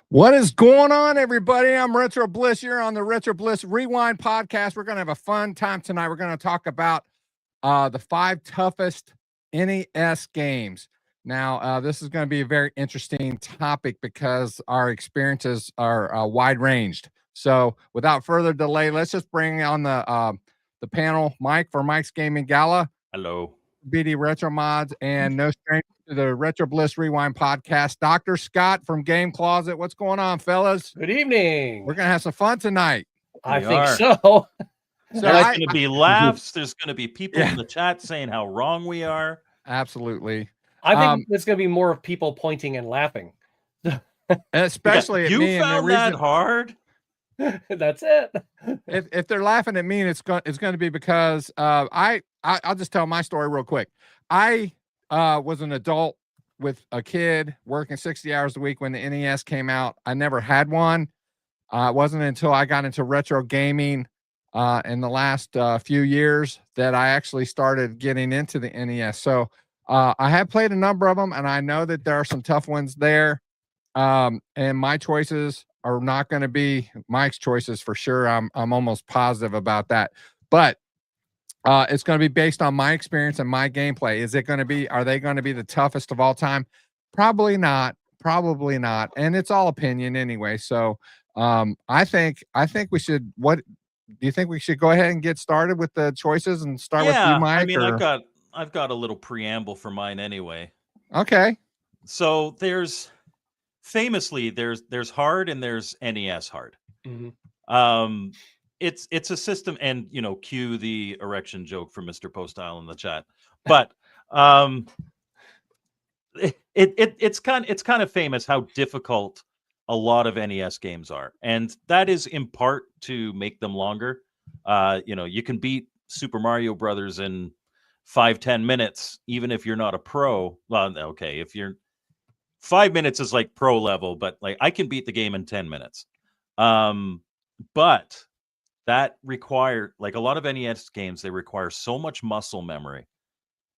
What is going on, everybody? I'm Retro Bliss. You're on the Retro Bliss Rewind podcast. We're going to have a fun time tonight. We're going to talk about the 5 toughest NES games. Now, this is going to be a very interesting topic because our experiences are wide ranged. So, without further delay, let's just bring on the panel, Mike for Mike's Gaming Gala. Hello. BD Retro Mods, and no stranger to the Retro Bliss Rewind podcast, Dr. Scott from Game Closet. What's going on, fellas? Good evening. We're going to have some fun tonight. I think so. There's going to be laughs. There's going to be people in the chat saying how wrong we are. Absolutely. I think it's going to be more of people pointing and laughing. Especially at me. You found that hard? That's it. If they're laughing at me, it's going to be because I'll just tell my story real quick. I was an adult with a kid working 60 hours a week when the NES came out. I never had one. It wasn't until I got into retro gaming in the last few years that I actually started getting into the NES. So I have played a number of them, and I know that there are some tough ones there. And my choices are not going to be Mike's choices for sure. I'm almost positive about that. But it's going to be based on my experience and my gameplay. Are they going to be the toughest of all time? Probably not. Probably not. And it's all opinion anyway. So I think we should, what do you think we should go ahead and get started with the choices and start with you, Mike? I mean, I've got a little preamble for mine anyway. Okay. So there's hard and there's NES hard. Mm-hmm. It's a system, and cue the erection joke from Mr. Postile in the chat. But it's kind of famous how difficult a lot of NES games are, and that is in part to make them longer. You can beat Super Mario Brothers in 5-10 minutes, even if you're not a pro. Well, okay, if you're 5 minutes is like pro level, but like I can beat the game in 10 minutes. But that required, like a lot of NES games, they require so much muscle memory.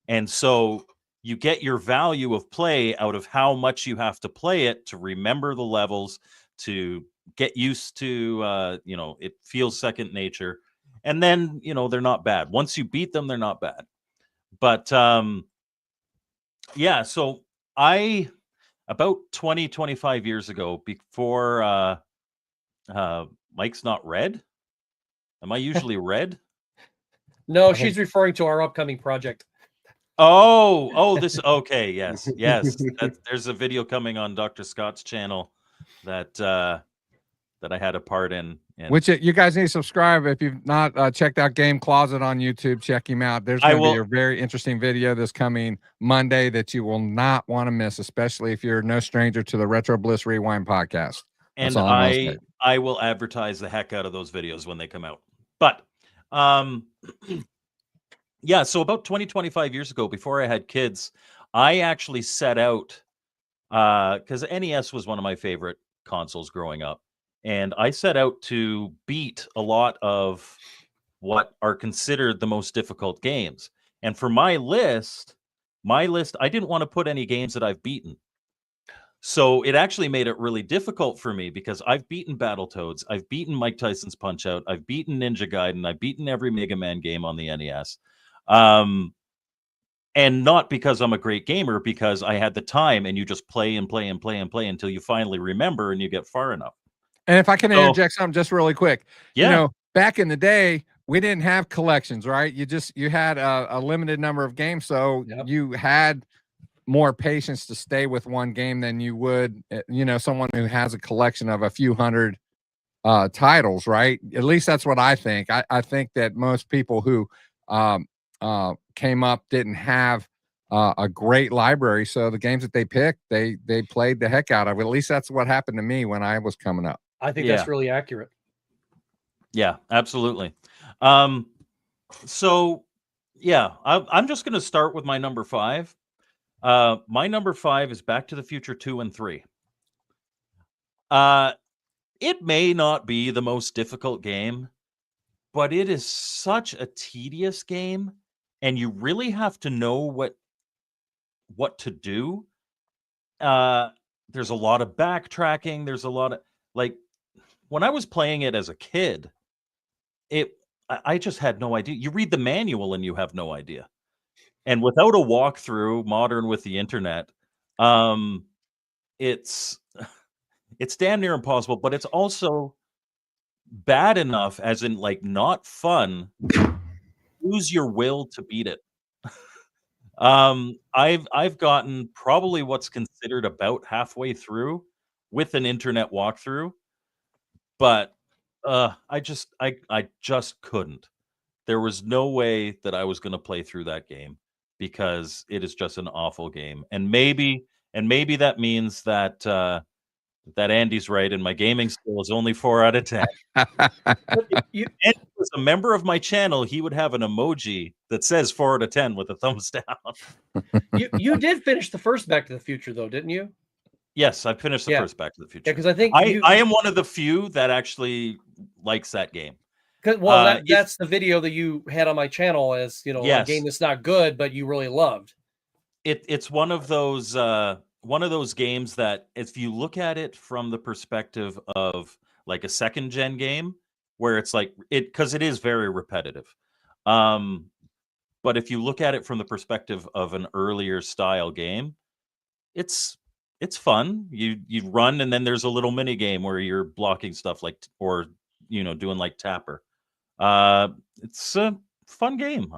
And so you get your value of play out of how much you have to play it to remember the levels, to get used to, it feels second nature. And then, they're not bad. Once you beat them, they're not bad. But yeah, so about 25 years ago, before Mike's not red. Am I usually red? No, she's referring to our upcoming project. This. Okay. Yes. There's a video coming on Dr. Scott's channel that I had a part in. Which you guys need to subscribe. If you've not checked out Game Closet on YouTube, check him out. There's going to be a very interesting video this coming Monday that you will not want to miss, especially if you're no stranger to the Retro Bliss Rewind podcast. And I will advertise the heck out of those videos when they come out. But yeah, so about 25 years ago, before I had kids, I actually set out, because NES was one of my favorite consoles growing up. And I set out to beat a lot of what are considered the most difficult games. And for my list, I didn't want to put any games that I've beaten. So it actually made it really difficult for me because I've beaten Battletoads, I've beaten Mike Tyson's Punch-Out, I've beaten Ninja Gaiden, I've beaten every Mega Man game on the NES. And not because I'm a great gamer, because I had the time, and you just play and play and play and play until you finally remember and you get far enough. And if I can interject something just really quick, yeah. Back in the day, we didn't have collections, right? You had a limited number of games, so you had more patience to stay with one game than you would, someone who has a collection of a few hundred titles, right? At least that's what I think. I think that most people who came up didn't have a great library, so the games that they picked, they played the heck out of. At least that's what happened to me when I was coming up. I think that's really accurate. Yeah, absolutely. So yeah, I'm just going to start with my number 5. My number 5 is Back to the Future 2 and 3. It may not be the most difficult game, but it is such a tedious game, and you really have to know what to do. there's a lot of backtracking. There's a lot of like when I was playing it as a kid, I just had no idea. You read the manual and you have no idea. And without a walkthrough, modern with the internet, um, it's it's damn near impossible, but it's also bad enough, as in like not fun. Lose your will to beat it. I've gotten probably what's considered about halfway through with an internet walkthrough, but I just couldn't. There was no way that I was going to play through that game because it is just an awful game. And maybe that means that that Andy's right and my gaming skill is only 4 out of 10. But If you Andy was a member of my channel, he would have an emoji that says 4 out of 10 with a thumbs down. you did finish the first Back to the Future though, didn't you? Yes, I finished the Yeah. first Back to the Yeah, Future. because I think I am one of the few that actually likes that game. that's the video that you had on my channel as a Yes. game that's not good, but you really loved. It's one of those games that if you look at it from the perspective of like a second gen game, where it's like because it is very repetitive. But if you look at it from the perspective of an earlier style game, it's fun. You run and then there's a little mini game where you're blocking stuff or doing like Tapper. It's a fun game.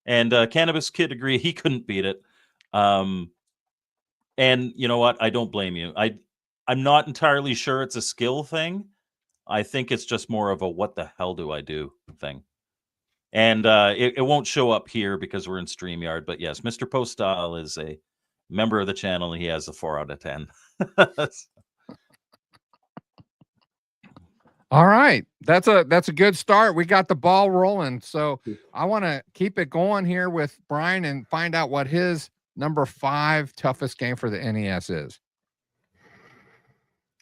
Cannabis Kid agree he couldn't beat it. And you know what? I don't blame you. I'm not entirely sure it's a skill thing. I think it's just more of a what the hell do I do thing. And it won't show up here because we're in StreamYard. But yes, Mr. Poststyle is a member of the channel and he has a 4 out of 10. All right. That's a good start. We got the ball rolling. So I want to keep it going here with Brian and find out what his number 5 toughest game for the NES is.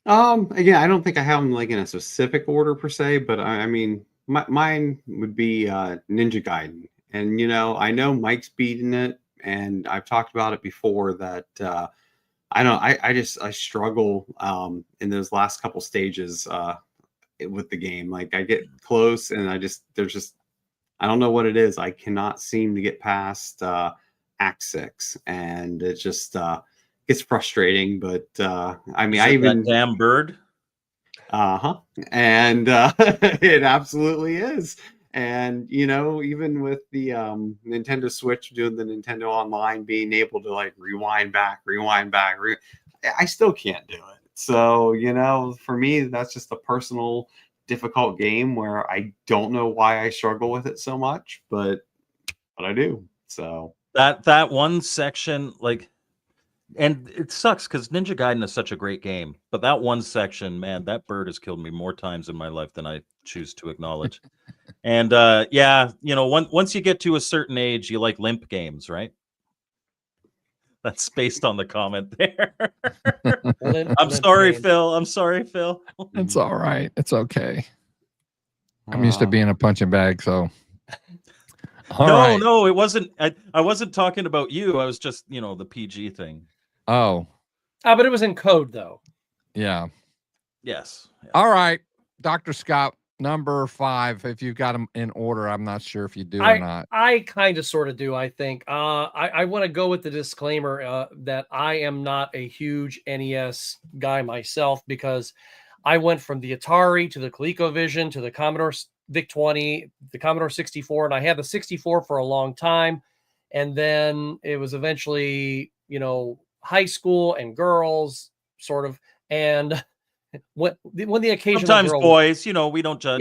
Again, I don't think I have them like in a specific order per se, but I mean, mine would be Ninja Gaiden. And I know Mike's beaten it, and I've talked about it before that I struggle in those last couple stages with the game. Like I get close and I don't know what it is. I cannot seem to get past Act 6, and it just gets frustrating. But I mean, that damn bird. And it absolutely is. And even with the Nintendo Switch doing the Nintendo Online, being able to like rewind back, I still can't do it. So for me, that's just a personal difficult game where I don't know why I struggle with it so much, but I do. So that one section, like, and it sucks because Ninja Gaiden is such a great game, but that one section, man, that bird has killed me more times in my life than I choose to acknowledge. And once you get to a certain age, you like limp games, right? That's based on the comment there. I'm sorry, Phil. It's all right. It's okay. I'm used to being a punching bag, so. No, it wasn't. I wasn't talking about you. I was just, the PG thing. Oh. But it was in code, though. Yeah. Yes. Yeah. All right, Dr. Scott, number 5. If you got them in order, I'm not sure if you do or not. I kind of sort of do, I think. I want to go with the disclaimer that I am not a huge NES guy myself, because I went from the Atari to the ColecoVision to the Commodore VIC-20, the Commodore 64, and I had the 64 for a long time. And then it was eventually, high school and girls, sort of. And when the occasional sometimes girl, boys, we don't judge.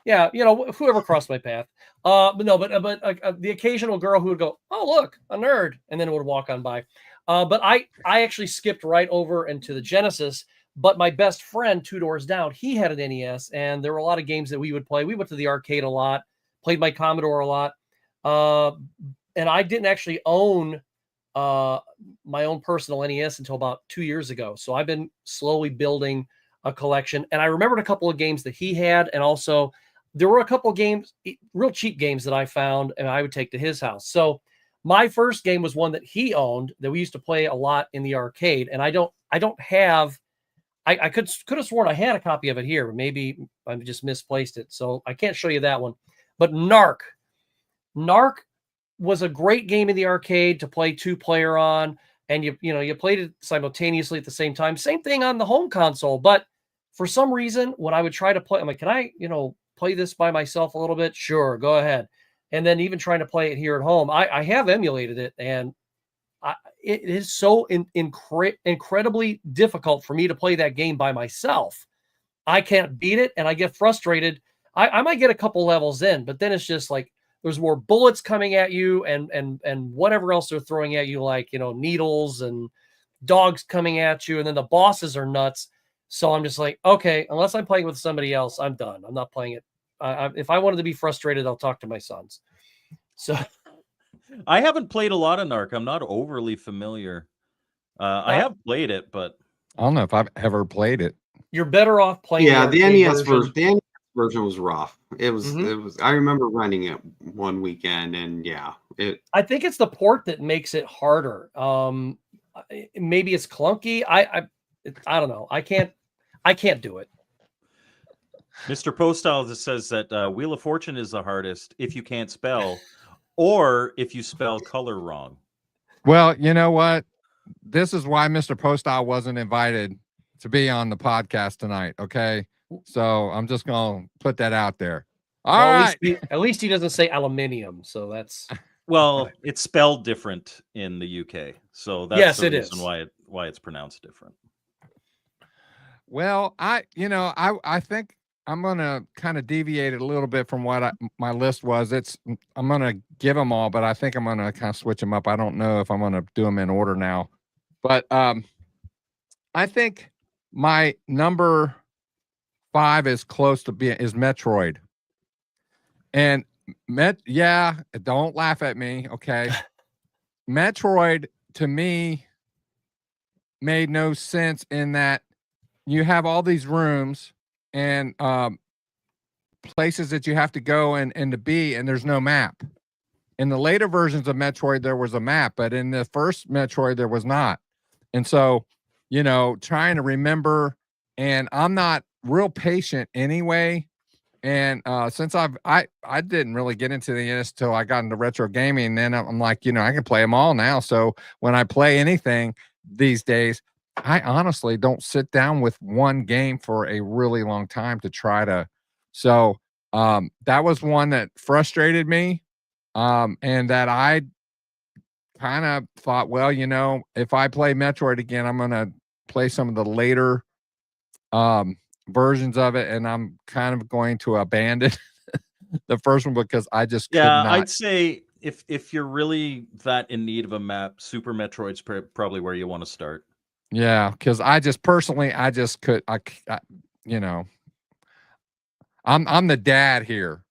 Yeah. Whoever crossed my path. But the occasional girl who would go, "Oh, look, a nerd," and then would walk on by. But I actually skipped right over into the Genesis. But my best friend 2 doors down, he had an NES, and there were a lot of games that we would play. We went to the arcade a lot, played my Commodore a lot. And I didn't actually own my own personal NES until about 2 years ago. So I've been slowly building a collection. And I remembered a couple of games that he had. And also there were a couple of games, real cheap games that I found and I would take to his house. So My first game was one that he owned that we used to play a lot in the arcade, and I don't have. I could have sworn I had a copy of it here, but maybe I just misplaced it, so I can't show you that one. But Narc was a great game in the arcade to play 2-player on, and you played it simultaneously at the same time. Same thing on the home console, but for some reason, when I would try to play, I'm like, can I play this by myself a little bit? Sure, go ahead. And then even trying to play it here at home, I have emulated it, and it is so incredibly difficult for me to play that game by myself. I can't beat it, and I get frustrated. I might get a couple levels in, but then it's just like there's more bullets coming at you, and whatever else they're throwing at you, like needles and dogs coming at you, and then the bosses are nuts. So I'm just like, okay, unless I'm playing with somebody else, I'm done. I'm not playing it. If I wanted to be frustrated, I'll talk to my sons. So. I haven't played a lot of Narc. I'm not overly familiar. I have played it, but I don't know if I've ever played it. You're better off playing. Yeah, the NES version. The NES version was rough. It was. I remember running it one weekend, and yeah, I think it's the port that makes it harder. Maybe it's clunky. I don't know. I can't do it. Mr. Postal just says that Wheel of Fortune is the hardest if you can't spell, or if you spell color wrong. Well, you know what? This is why Mr. Postal wasn't invited to be on the podcast tonight. Okay. So I'm just going to put that out there. All right. At least he doesn't say aluminium. So that's. Well, it's spelled different in the UK. So that's the reason why it's pronounced different. Well, I think I'm going to kind of deviate it a little bit from what my list was. I'm going to give them all, but I think I'm going to kind of switch them up. I don't know if I'm going to do them in order now, but I think my number 5 is close to is Metroid. And don't laugh at me. Okay. Metroid to me made no sense in that you have all these rooms and places that you have to go and to be, and there's no map. In the later versions of Metroid, there was a map, but in the first Metroid, there was not. And so, trying to remember, and I'm not real patient anyway. And since I didn't really get into the NES till I got into retro gaming, then I'm like, I can play them all now. So when I play anything these days, I honestly don't sit down with one game for a really long time to try to. So that was one that frustrated me. And that I kind of thought, well, if I play Metroid again, I'm going to play some of the later versions of it. And I'm kind of going to abandon the first one because I just could not. I'd say if you're really that in need of a map, Super Metroid's probably where you want to start. Yeah, because I just personally, I'm the dad here.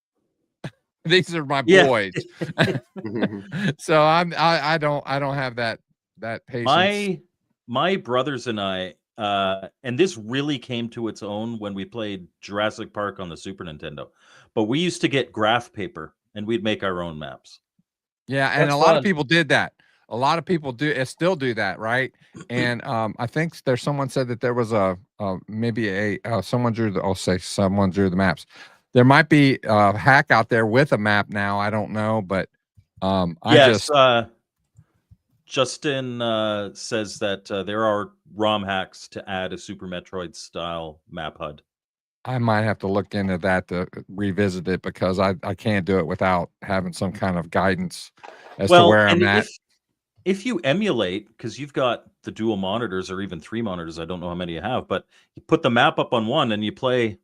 These are my boys. So I don't have that patience. My brothers and I, and this really came to its own when we played Jurassic Park on the Super Nintendo. But we used to get graph paper and we'd make our own maps. Yeah, and a lot of people did that. A lot of people still do that, right? And I think someone said that there was someone drew the maps. There might be a hack out there with a map now. I don't know, but Justin says that there are ROM hacks to add a Super Metroid style map HUD. I might have to look into that to revisit it because I can't do it without having some kind of guidance as to where I'm at. If you emulate, because you've got the dual monitors or even 3 monitors, I don't know how many you have, but you put the map up on one and you play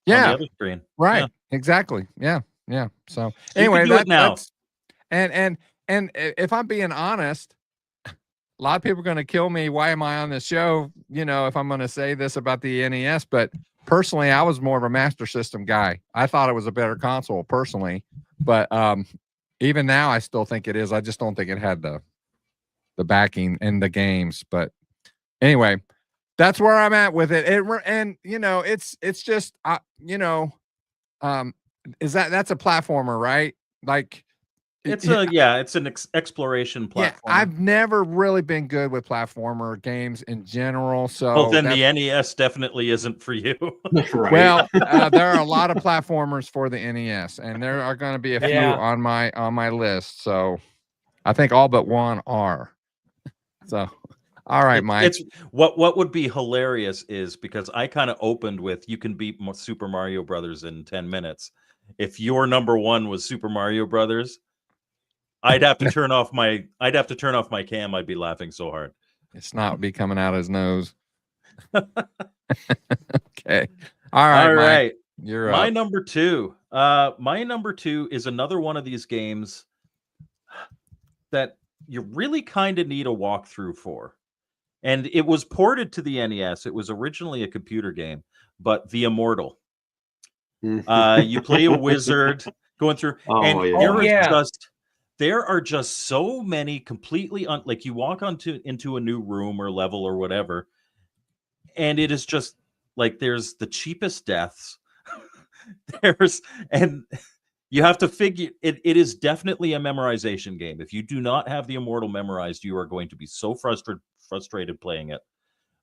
on the other screen. Right. Yeah. Exactly. Yeah. Yeah. So anyway, that's and if I'm being honest, a lot of people are going to kill me. Why am I on this show? If I'm going to say this about the NES, but personally, I was more of a Master System guy. I thought it was a better console personally, but even now, I still think it is. I just don't think it had the backing in the games. But anyway, that's where I'm at with it. It's just that's a platformer, right? Like It's an exploration Yeah, platform. I've never really been good with platformer games in general. So Well, then that's, the NES definitely isn't for you. Right. well, there are a lot of platformers for the NES, and there are going to be a few Yeah. on my list. So I think all but one are. So, all right, Mike. It's what would be hilarious is because I kind of opened with you can beat Super Mario Brothers in 10 minutes. If your number one was Super Mario Brothers, I'd have to turn off my cam. I'd be laughing so hard. It's not be coming out his nose. Okay. All right, All Mike. right. You're My up. number two. My number two is another one of these games that you really kind of need a walkthrough for. And it was ported to the NES. It was originally a computer game, but The Immortal. You play a wizard going through, and yeah. there are just so many completely like you walk into a new room or level or whatever, and it is just like there's the cheapest deaths. And you have to figure it is definitely a memorization game. If you do not have The Immortal memorized, you are going to be so frustrated playing it.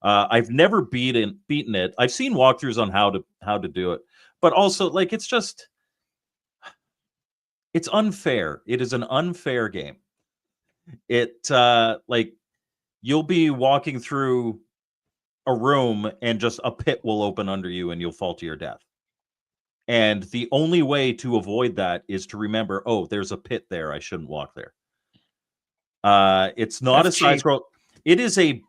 I've never beaten it. I've seen walkthroughs on how to do it, but also like it's unfair. It is an unfair game. It like you'll be walking through a room and just a pit will open under you and you'll fall to your death. And the only way to avoid that is to remember, oh, there's a pit there. I shouldn't walk there. It's not That's a side cheap. scroll. It is a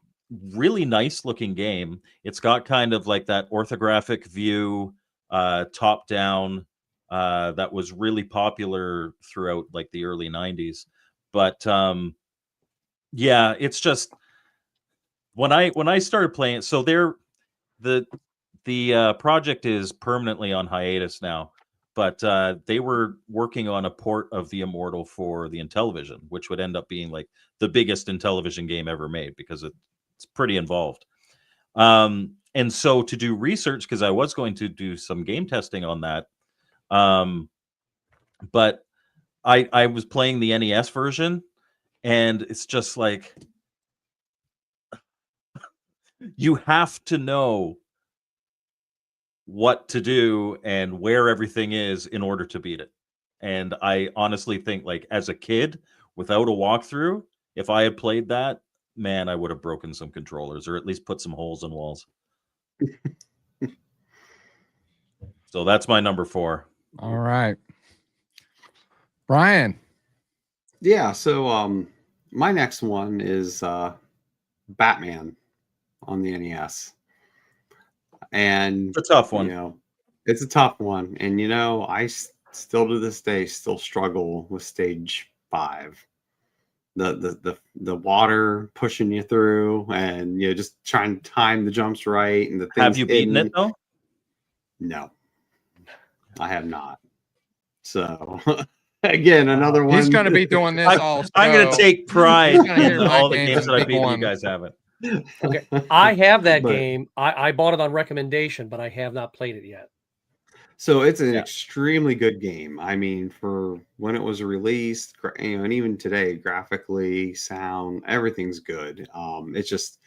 really nice looking game. It's got kind of like that orthographic view, top down, that was really popular throughout like the early 90s. But yeah, it's just when I started playing it, so the project is permanently on hiatus now, but they were working on a port of The Immortal for the Intellivision, which would end up being like the biggest Intellivision game ever made because it's pretty involved. And so to do research, because I was going to do some game testing on that, but I was playing the NES version, and it's just like you have to know what to do and where everything is in order to beat it. And I honestly think, like, as a kid, without a walkthrough, if I had played that, man, I would have broken some controllers or at least put some holes in walls. So that's my number 4. All right. Brian. Yeah, so my next one is Batman on the NES. And It's a tough one. You know, it's a tough one. And I still to this day still struggle with stage 5. The water pushing you through, and just trying to time the jumps right, and the things. Have you beaten it though? No, I have not. So again, another one. He's going to be doing this all. I'm going to take pride in my all the games games that I and beat. pick You guys haven't. Okay, I have that But- game. I bought it on recommendation, but I have not played it yet. So it's an Yeah. extremely good game. I mean, for when it was released, and even today, graphically, sound, everything's good. It's just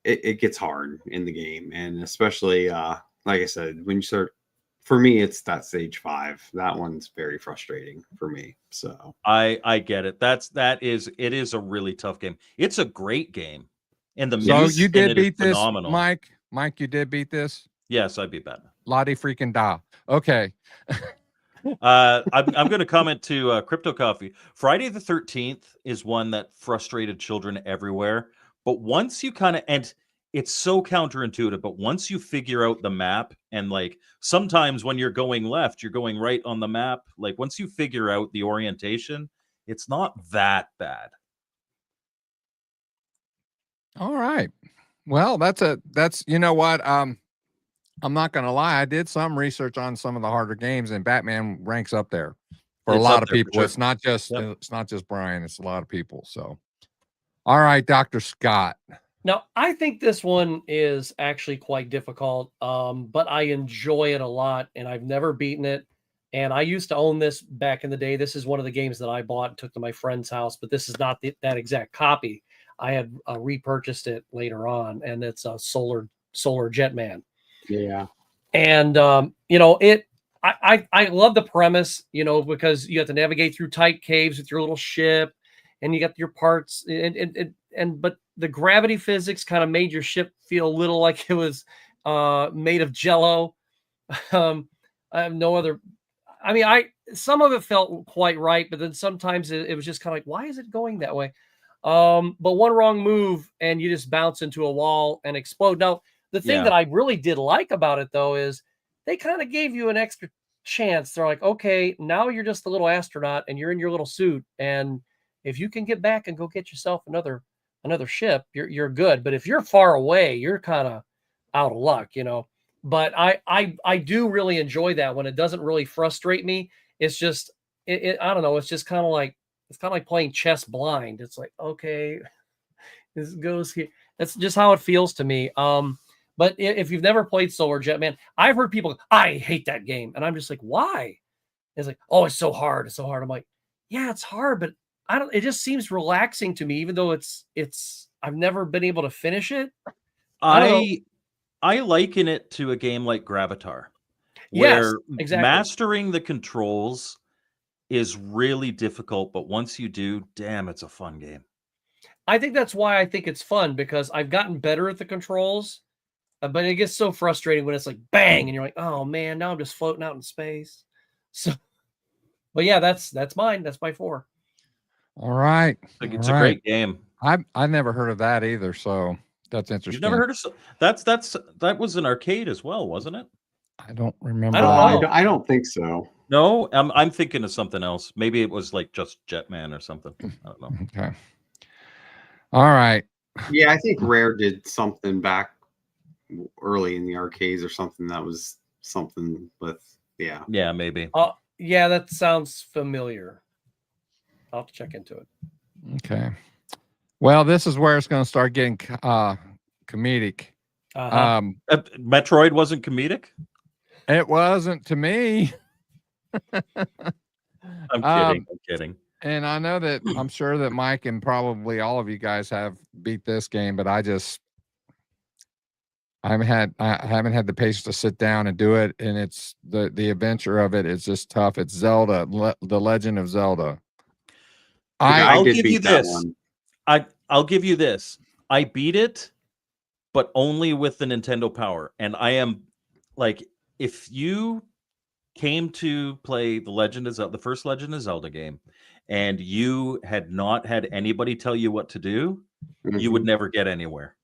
it gets hard in the game, and especially like I said, when you start. For me, it's that stage 5. That one's very frustrating for me. So I get it. It is a really tough game. It's a great game, and the So music you in did it is beat this, phenomenal. Mike. Mike, you did beat this. Yes, I beat Batman. Lottie freaking da. Okay. I'm going to comment to Crypto Coffee. Friday the 13th is one that frustrated children everywhere. But once you and it's so counterintuitive, but once you figure out the map, and like sometimes when you're going left, you're going right on the map. Like once you figure out the orientation, it's not that bad. All right. Well, that's you know what? I'm not gonna lie. I did some research on some of the harder games, and Batman ranks up there for a It's lot up of there for people. sure. It's not just Yep. it's not just Brian. It's a lot of people. So, all right, Dr. Scott. Now, I think this one is actually quite difficult, but I enjoy it a lot, and I've never beaten it. And I used to own this back in the day. This is one of the games that I bought and took to my friend's house, but this is not that exact copy. I had repurchased it later on, and it's a Solar Jetman. Yeah. And I love the premise, because you have to navigate through tight caves with your little ship, and you got your parts, but the gravity physics kind of made your ship feel a little like it was made of Jello. I have no other. I mean, some of it felt quite right, but then sometimes it was just kind of like, why is it going that way? But one wrong move and you just bounce into a wall and explode. Now, the thing that I really did like about it, though, is they kind of gave you an extra chance. They're like, okay, now you're just a little astronaut and you're in your little suit, and if you can get back and go get yourself another ship, you're good. But if you're far away, you're kind of out of luck, But I do really enjoy that when it doesn't really frustrate me. It's just I don't know. It's just kind of like playing chess blind. It's like, okay, this goes here. That's just how it feels to me. But if you've never played Solar Jetman, I've heard people, I hate that game, and I'm just like, why? It's like, oh, it's so hard. It's so hard. I'm like, yeah, it's hard, but I don't. It just seems relaxing to me, even though it's. I've never been able to finish it. I liken it to a game like Gravatar, Yes, where exactly. mastering the controls is really difficult, but once you do, damn, it's a fun game. I think that's why I think it's fun, because I've gotten better at the controls, but it gets so frustrating when it's like bang, and you're like, oh man, now I'm just floating out in space. So, but yeah, that's mine. That's my 4. All right. It's a great game. I never heard of that either, so that's interesting. You've never heard of that was an arcade as well, wasn't it? I don't remember. I don't know. I don't think so. No, I'm thinking of something else. Maybe it was like just Jetman or something. I don't know. Okay. All right. Yeah, I think Rare did something back early in the arcades or something that was something with, yeah. Yeah, maybe. Yeah, that sounds familiar. I'll have to check into it. Okay. Well, this is where it's going to start getting comedic. Metroid wasn't comedic? It wasn't to me. I'm kidding. And I know that I'm sure that Mike and probably all of you guys have beat this game, but I haven't had the patience to sit down and do it. And it's the adventure of it is just tough. It's Zelda, The Legend of Zelda. I'll give you this. I'll give you this. I beat it, but only with the Nintendo Power. And I am like, if you came to play the first Legend of Zelda game, and you had not had anybody tell you what to do, you would never get anywhere.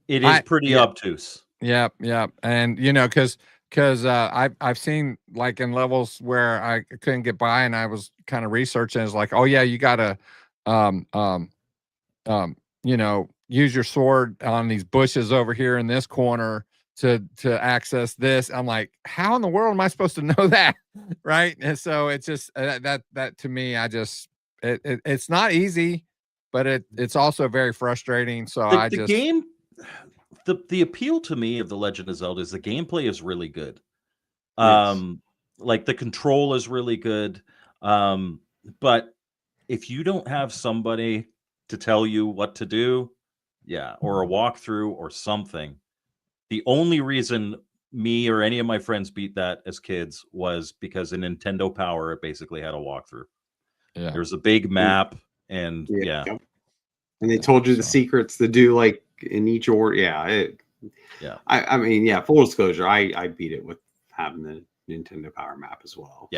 It is pretty obtuse. Yep. And because I've seen like in levels where I couldn't get by, and I was kind of researching. It's like, oh yeah, you gotta use your sword on these bushes over here in this corner to access this. I'm like, how in the world am I supposed to know that? Right. And so it's just that to me, it's not easy, but it's also very frustrating. So the appeal to me of The Legend of Zelda is the gameplay is really good. Like the control is really good. But if you don't have somebody to tell you what to do, or a walkthrough or something, the only reason me or any of my friends beat that as kids was because in Nintendo Power, it basically had a walkthrough. Yeah. There's a big map, and and they told you the secrets to do like in each order. I mean, full disclosure, I beat it with having the Nintendo Power map as well.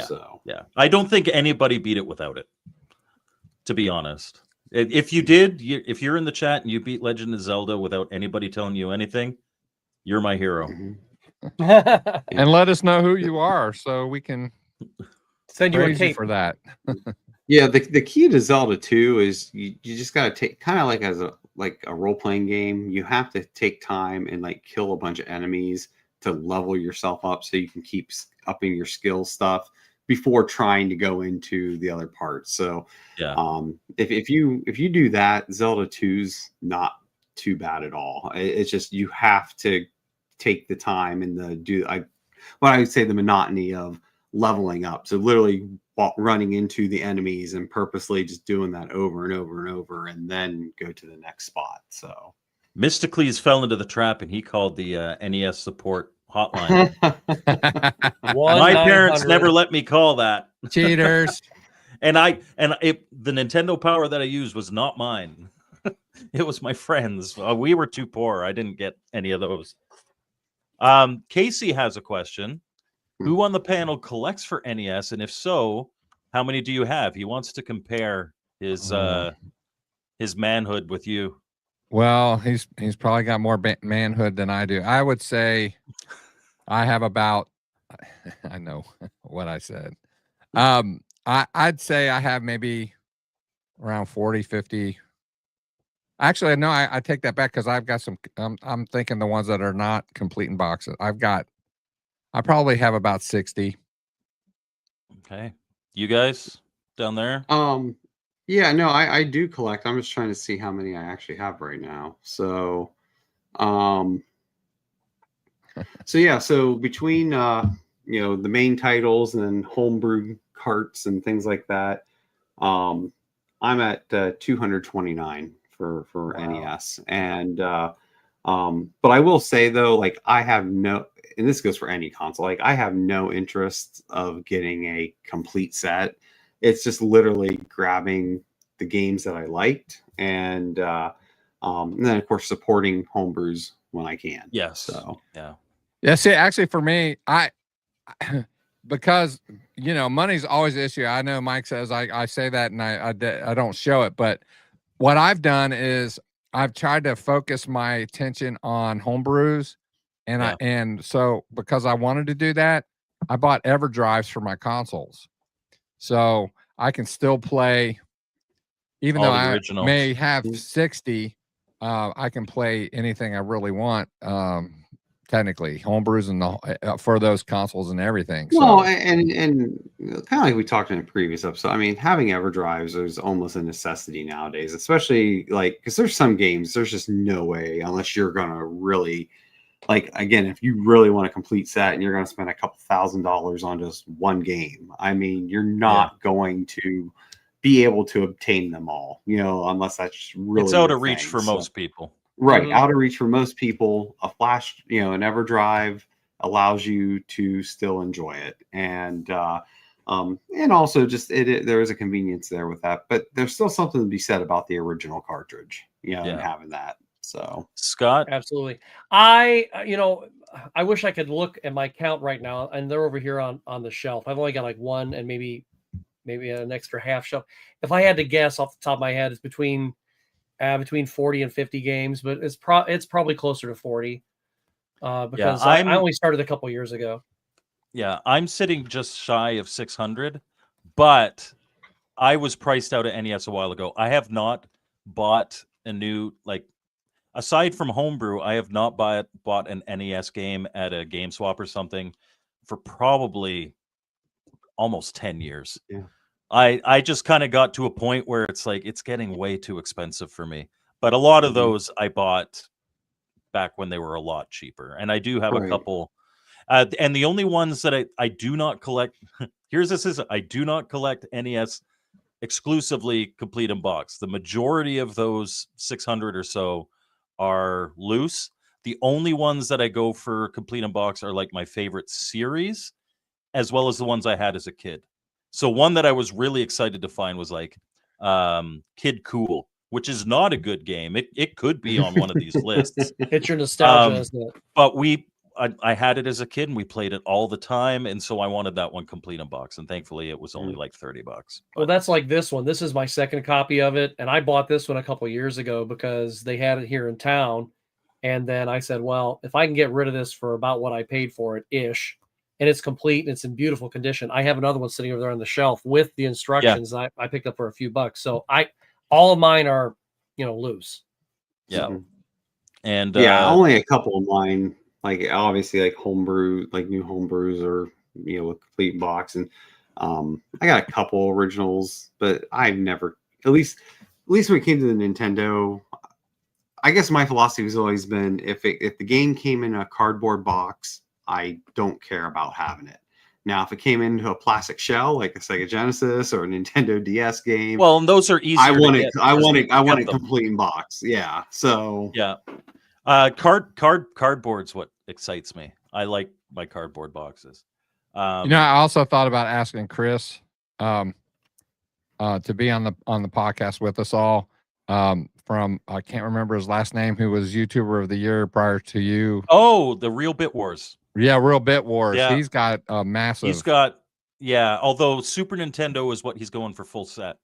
I don't think anybody beat it without it, to be honest. If you did, if you're in the chat and you beat Legend of Zelda without anybody telling you anything, you're my hero. And let us know who you are so we can send you a cape for that. The key to Zelda 2 is you just got to take, kind of like as a role-playing game, you have to take time and like kill a bunch of enemies to level yourself up so you can keep upping your skill stuff before trying to go into the other parts. So if you do that, Zelda 2's not too bad at all. It's just you have to take the time and what I would say the monotony of leveling up. So literally running into the enemies and purposely just doing that over and over and over, and then go to the next spot. So Mysticles fell into the trap, and he called the NES support hotline. My parents 1-900. never let me call that. Cheaters. And the Nintendo Power that I used was not mine. It was my friends. We were too poor. I didn't get any of those. Casey has a question. Who on the panel collects for NES, and if so, how many do you have? He wants to compare his manhood with you. Well, he's probably got more manhood than I do. I would say I have about, I know what I said. I'd say I have maybe around 40, 50. Actually, no, I take that back because I've got some, I'm thinking the ones that are not complete in boxes. I probably have about 60. Okay. You guys down there? Yeah, no, I do collect. I'm just trying to see how many I actually have right now. So, so between the main titles and then homebrew carts and things like that, I'm at 229 for Wow. NES. And but I will say though, like I have no, and this goes for any console, like I have no interest of getting a complete set. It's just literally grabbing the games that I liked, and then of course supporting homebrews when I can. Yes. So Yeah. See, actually, for me, because money's always an issue. I know Mike says I say that and I don't show it, but what I've done is I've tried to focus my attention on homebrews, and and so because I wanted to do that, I bought EverDrives for my consoles, so I can still play, even All though the I originals. may have 60. I can play anything I really want. Technically, homebrews and for those consoles and everything. Well, So. and kind of like we talked in a previous episode. I mean, having EverDrives is almost a necessity nowadays, especially like because there's some games there's just no way unless you're gonna really like again if you really want a complete set and you're gonna spend a couple $1,000s on just one game. I mean, you're not going to be able to obtain them all, unless that's really It's out your of reach thing. for So- most people. Right, out of reach for most people. A flash, an EverDrive allows you to still enjoy it, and also just there is a convenience there with that. But there's still something to be said about the original cartridge, and having that. So Scott, Absolutely. I wish I could look at my count right now, and they're over here on the shelf. I've only got like one and maybe an extra half shelf. If I had to guess off the top of my head, it's between 40 and 50 games, but it's probably closer to 40 because I only started a couple years ago. Yeah, I'm sitting just shy of 600, but I was priced out at NES a while ago. I have not bought a new, aside from homebrew, I have not bought an NES game at a Game Swap or something for probably almost 10 years. Yeah. I just kind of got to a point where it's like it's getting way too expensive for me. But a lot of those I bought back when they were a lot cheaper. And I do have a couple. And the only ones that I do not collect, I do not collect NES exclusively complete in box. The majority of those 600 or so are loose. The only ones that I go for complete in box are like my favorite series, as well as the ones I had as a kid. So one that I was really excited to find was like Kid Cool, which is not a good game. It could be on one of these lists. It's your nostalgia, isn't it? But I had it as a kid and we played it all the time, and so I wanted that one complete in box, and thankfully it was only like $30. Well, that's like this one. This is my second copy of it, and I bought this one a couple years ago because they had it here in town, and then I said, well, if I can get rid of this for about what I paid for it ish, and it's complete and it's in beautiful condition. I have another one sitting over there on the shelf with the instructions I picked up for a few bucks. So all of mine are, loose. Yeah. So. And only a couple of mine, like obviously like homebrew, like new homebrews or, with complete box. And I got a couple originals, but I've never, at least when it came to the Nintendo, I guess my philosophy has always been if the game came in a cardboard box, I don't care about having it. Now, if it came into a plastic shell like a Sega Genesis or a Nintendo DS game, Well, and those are easier. I want to it. get I because want you it. can I want get it them. complete in box. Yeah. So Yeah. Cardboard's what excites me. I like my cardboard boxes. You know, I also thought about asking Chris to be on the podcast with us all. From I can't remember his last name, who was YouTuber of the year prior to you. Oh, the Real Bit Wars. Yeah, Real Bit Wars. Yeah. He's got a massive. He's got although Super Nintendo is what he's going for full set.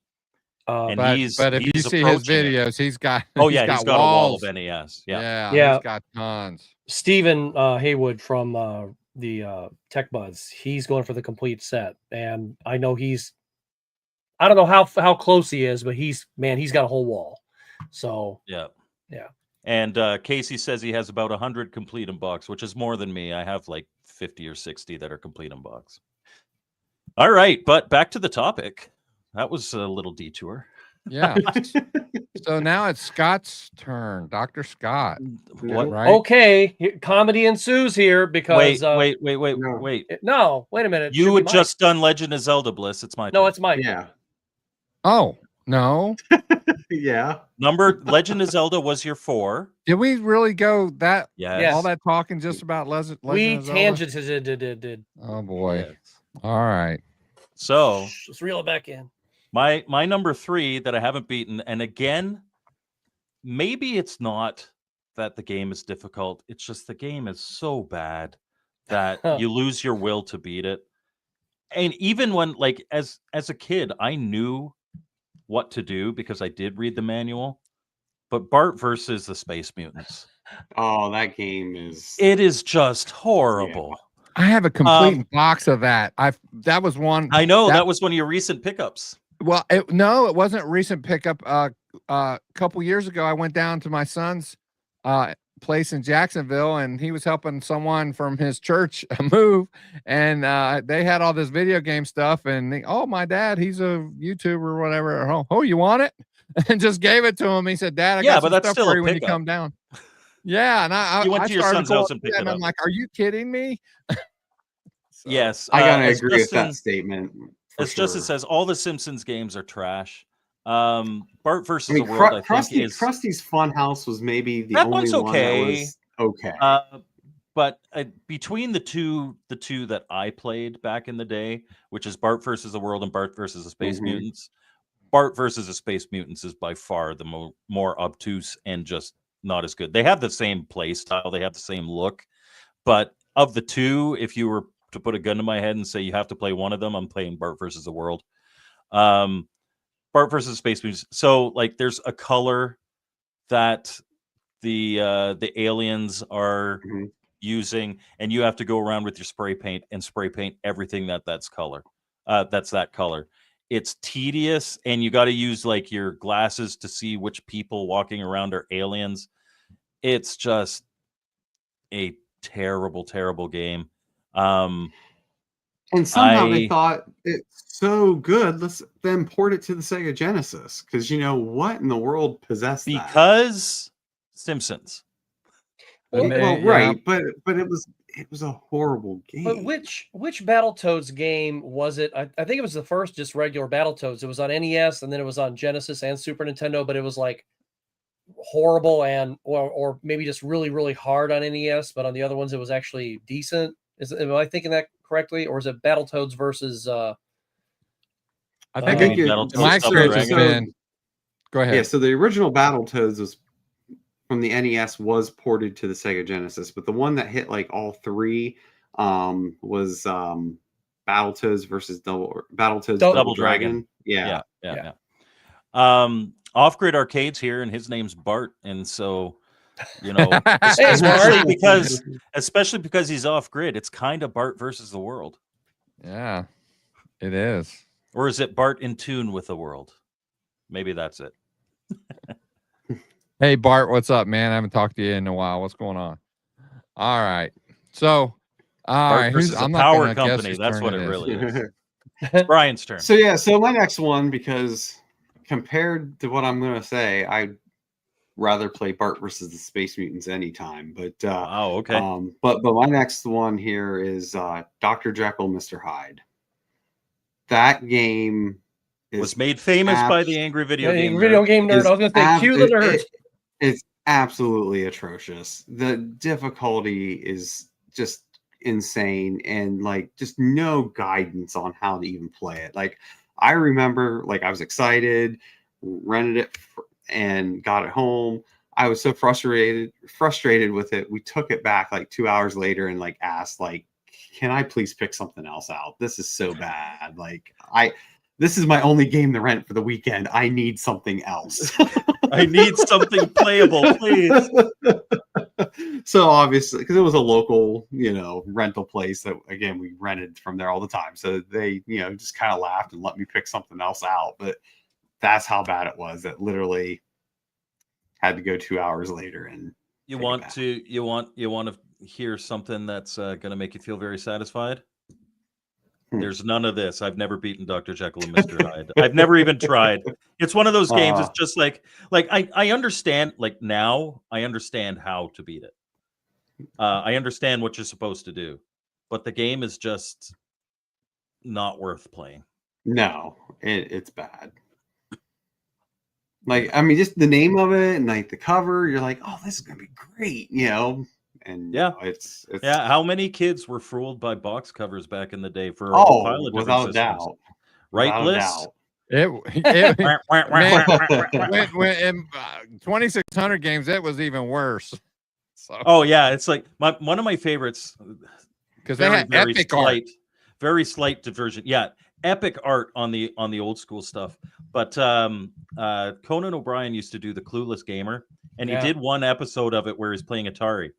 And but if you see his approaching it. videos, he's got He's got a wall walls. of NES. Yeah, Yeah. he's got tons. Stephen Haywood from the Tech Buzz, he's going for the complete set, and I know I don't know how close he is, but he's got a whole wall. So Yeah. yeah. And Casey says he has about 100 complete in box, which is more than me. I have like 50 or 60 that are complete in box. All right, but back to the topic. That was a little detour. Yeah. So now it's Scott's turn, Dr. Scott. What? Right? Okay, comedy ensues here because Wait. No, wait a minute. It You should be had Mike. just done Legend of Zelda Bliss. It's my turn. No, it's Mike. yeah. Oh, no. Yeah. Legend of Zelda was your 4. Did we really go that Yes. all that talking just about Legend We of Zelda? tangented. Oh boy. Yes. All right. So Let's reel it back in. my number 3 that I haven't beaten, and again, maybe it's not that the game is difficult. It's just the game is so bad that you lose your will to beat it. And even when, like, as a kid, I knew what to do because I did read the manual. But Bart versus the Space Mutants, Oh, that game is. it is just horrible. I have a complete box of that. That was one. I know that was one of your recent pickups. Well, no, it wasn't a recent pickup. A couple years ago, I went down to my son's place in Jacksonville, and he was helping someone from his church move, and they had all this video game stuff. And my dad, he's a YouTuber or whatever. Oh, you want it? And just gave it to him. He said, "Dad, I got some but that's stuff still for a you when you pickup. come down." Yeah, and I You went to your started son's going house and through picked that, it and I'm up. like, "Are you kidding me?" So, Yes, I gotta as agree with Justin- that statement. for As Justin sure. says, all the Simpsons games are trash. Bart versus I mean, the World, I think, Krusty's Funhouse was maybe the That only one's one that okay. was okay. But between the two that I played back in the day, which is Bart versus the World and Bart versus the Space Mhm. Mutants, Bart versus the Space Mutants is by far the more obtuse and just not as good. They have the same play style, they have the same look, but of the two, if you were to put a gun to my head and say you have to play one of them, I'm playing Bart versus the World. Bart versus Space Mutants. So, like, there's a color that the aliens are Mhm. using, and you have to go around with your spray paint and spray paint everything that's color. That's that color. It's tedious, and you got to use like your glasses to see which people walking around are aliens. It's just a terrible, terrible game. And somehow they I- thought it's so good, let's then port it to the Sega Genesis. Because what in the world possessed that? Because Simpsons. Well, Well, yeah. right, but it was a horrible game. But which Battletoads game was it? I think it was the first just regular Battletoads. It was on NES, and then it was on Genesis and Super Nintendo, but it was like horrible and or maybe just really, really hard on NES, but on the other ones it was actually decent. Am I thinking that correctly? Or is it Battletoads versus I I think think Battletoads my Double experience has Dragon. been. Go ahead. Yeah, so the original Battletoads was from the NES was ported to the Sega Genesis, but the one that hit like all three was Battletoads versus Battletoads Double Dragon. Yeah. Yeah. Off-Grid Arcades here, and his name's Bart, and so especially because he's off-grid, it's kind of Bart versus the world. Yeah, it is. Or is it Bart in tune with the world? Maybe that's it. Hey Bart, what's up, man? I haven't talked to you in a while. What's going on? All right. So, all Bart right. versus a I'm not power gonna guess company. whose That's turn what it is. really is. It's Brian's turn. So my next one, because compared to what I'm going to say, I rather play Bart versus the Space Mutants anytime. But Oh, okay. but my next one here is Dr. Jekyll, Mr. Hyde. That game Was made famous by the angry video game nerd. Video game nerd. I was going to say, cue the nerd. It's absolutely atrocious. The difficulty is just insane, and like just no guidance on how to even play it. Like I remember, like I was excited, rented it, and got it home. I was so frustrated with it. We took it back like 2 hours later and like asked, like, can I please pick something else out? This is so bad. Like this is my only game to rent for the weekend. I need something else. I need something playable, please. So obviously, because it was a local, rental place that, again, we rented from there all the time. So they, just kind of laughed and let me pick something else out. But that's how bad it was. That literally had to go 2 hours later. And you want to hear something that's going to make you feel very satisfied? There's none of this. I've never beaten Dr. Jekyll and Mr. Hyde. I've never even tried. It's one of those games. It's just like I understand. Like now, I understand how to beat it. I understand what you're supposed to do, but the game is just not worth playing. No, it's bad. Like, I mean, just the name of it and like the cover, you're like, oh, this is gonna be great, And yeah, it's How many kids were fooled by box covers back in the day for a pile of without a systems? doubt, Right, Bliss? When in 2600 games, it was even worse. So. Oh yeah, it's like one of my favorites because they had epic art. Very slight diversion. Yeah, epic art on the old school stuff. But Conan O'Brien used to do the Clueless Gamer, and he did one episode of it where he's playing Atari.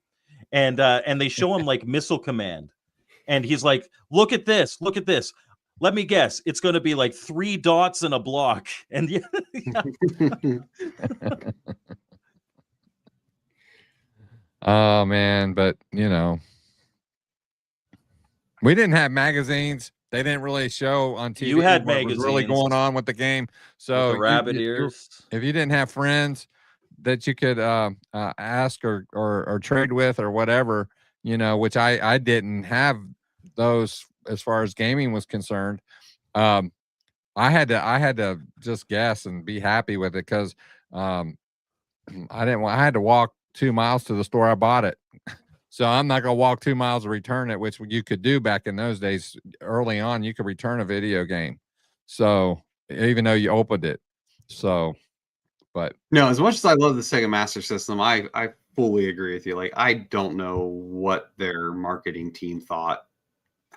And they show him like Missile Command, and he's like, look at this. Let me guess, it's going to be like 3 dots in a block. And oh man, but we didn't have magazines. They didn't really show on TV. You had what magazines. was really going on with the game. So the rabbit ears. If you didn't have friends that you could ask or trade with or whatever, which I didn't have those as far as gaming was concerned. I had to just guess and be happy with it because I had to walk 2 miles to the store I bought it. So I'm not gonna walk 2 miles to return it, which you could do back in those days. Early on, you could return a video game. So even though you opened it, but no, as much as I love the Sega Master System, I fully agree with you. Like, I don't know what their marketing team thought,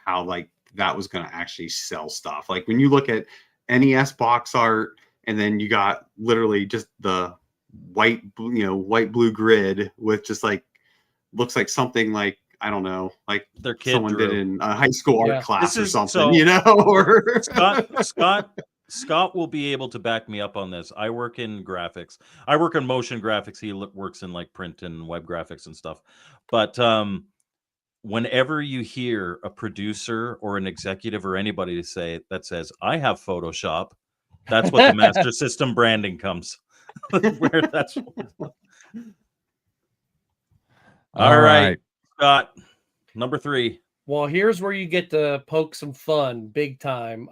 how like that was going to actually sell stuff. Like when you look at NES box art, and then you got literally just the white blue grid with just like looks like something like, I don't know, like their kid someone drew. did in a high school art class or something, so, or Scott will be able to back me up on this. I work in graphics. I work in motion graphics. He works in like print and web graphics and stuff. But whenever you hear a producer or an executive or anybody say that says, I have Photoshop, that's what the Master System branding comes. Where that's all right, Scott, number 3. Well, here's where you get to poke some fun big time.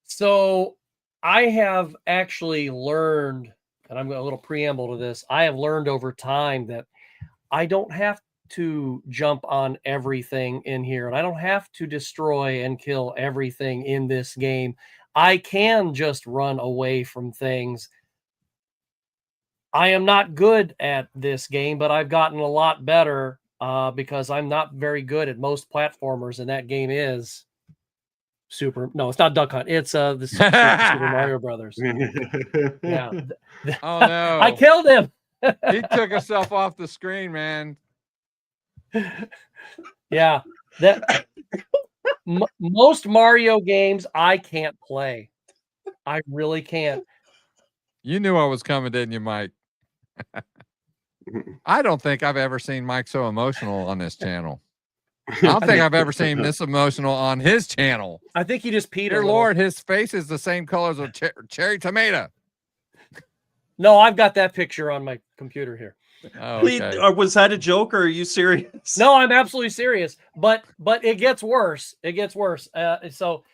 So I have actually learned, and I'm a little preamble to this, I have learned over time that I don't have to jump on everything in here, and I don't have to destroy and kill everything in this game. I can just run away from things. I am not good at this game, but I've gotten a lot better because I'm not very good at most platformers, and that game is no, it's not Duck Hunt. It's the Super Mario Brothers. Yeah. Oh no! I killed him. He took himself off the screen, man. Yeah, that most Mario games I can't play. I really can't. You knew I was coming, didn't you, Mike? I don't think I've ever seen Mike so emotional on this channel. I don't think I've ever seen him this emotional on his channel. I think he just peed. Dear Lord, his face is the same color as a cherry tomato. No, I've got that picture on my computer here. Oh, Please, okay. was that a joke or are you serious? No, I'm absolutely serious. But it gets worse. It gets worse. So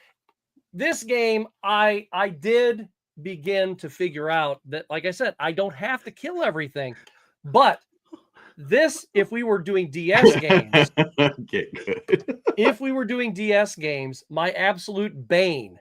this game, I did begin to figure out that, like I said, I don't have to kill everything. But this, if we were doing DS games, Get good. if we were doing DS games, my absolute bane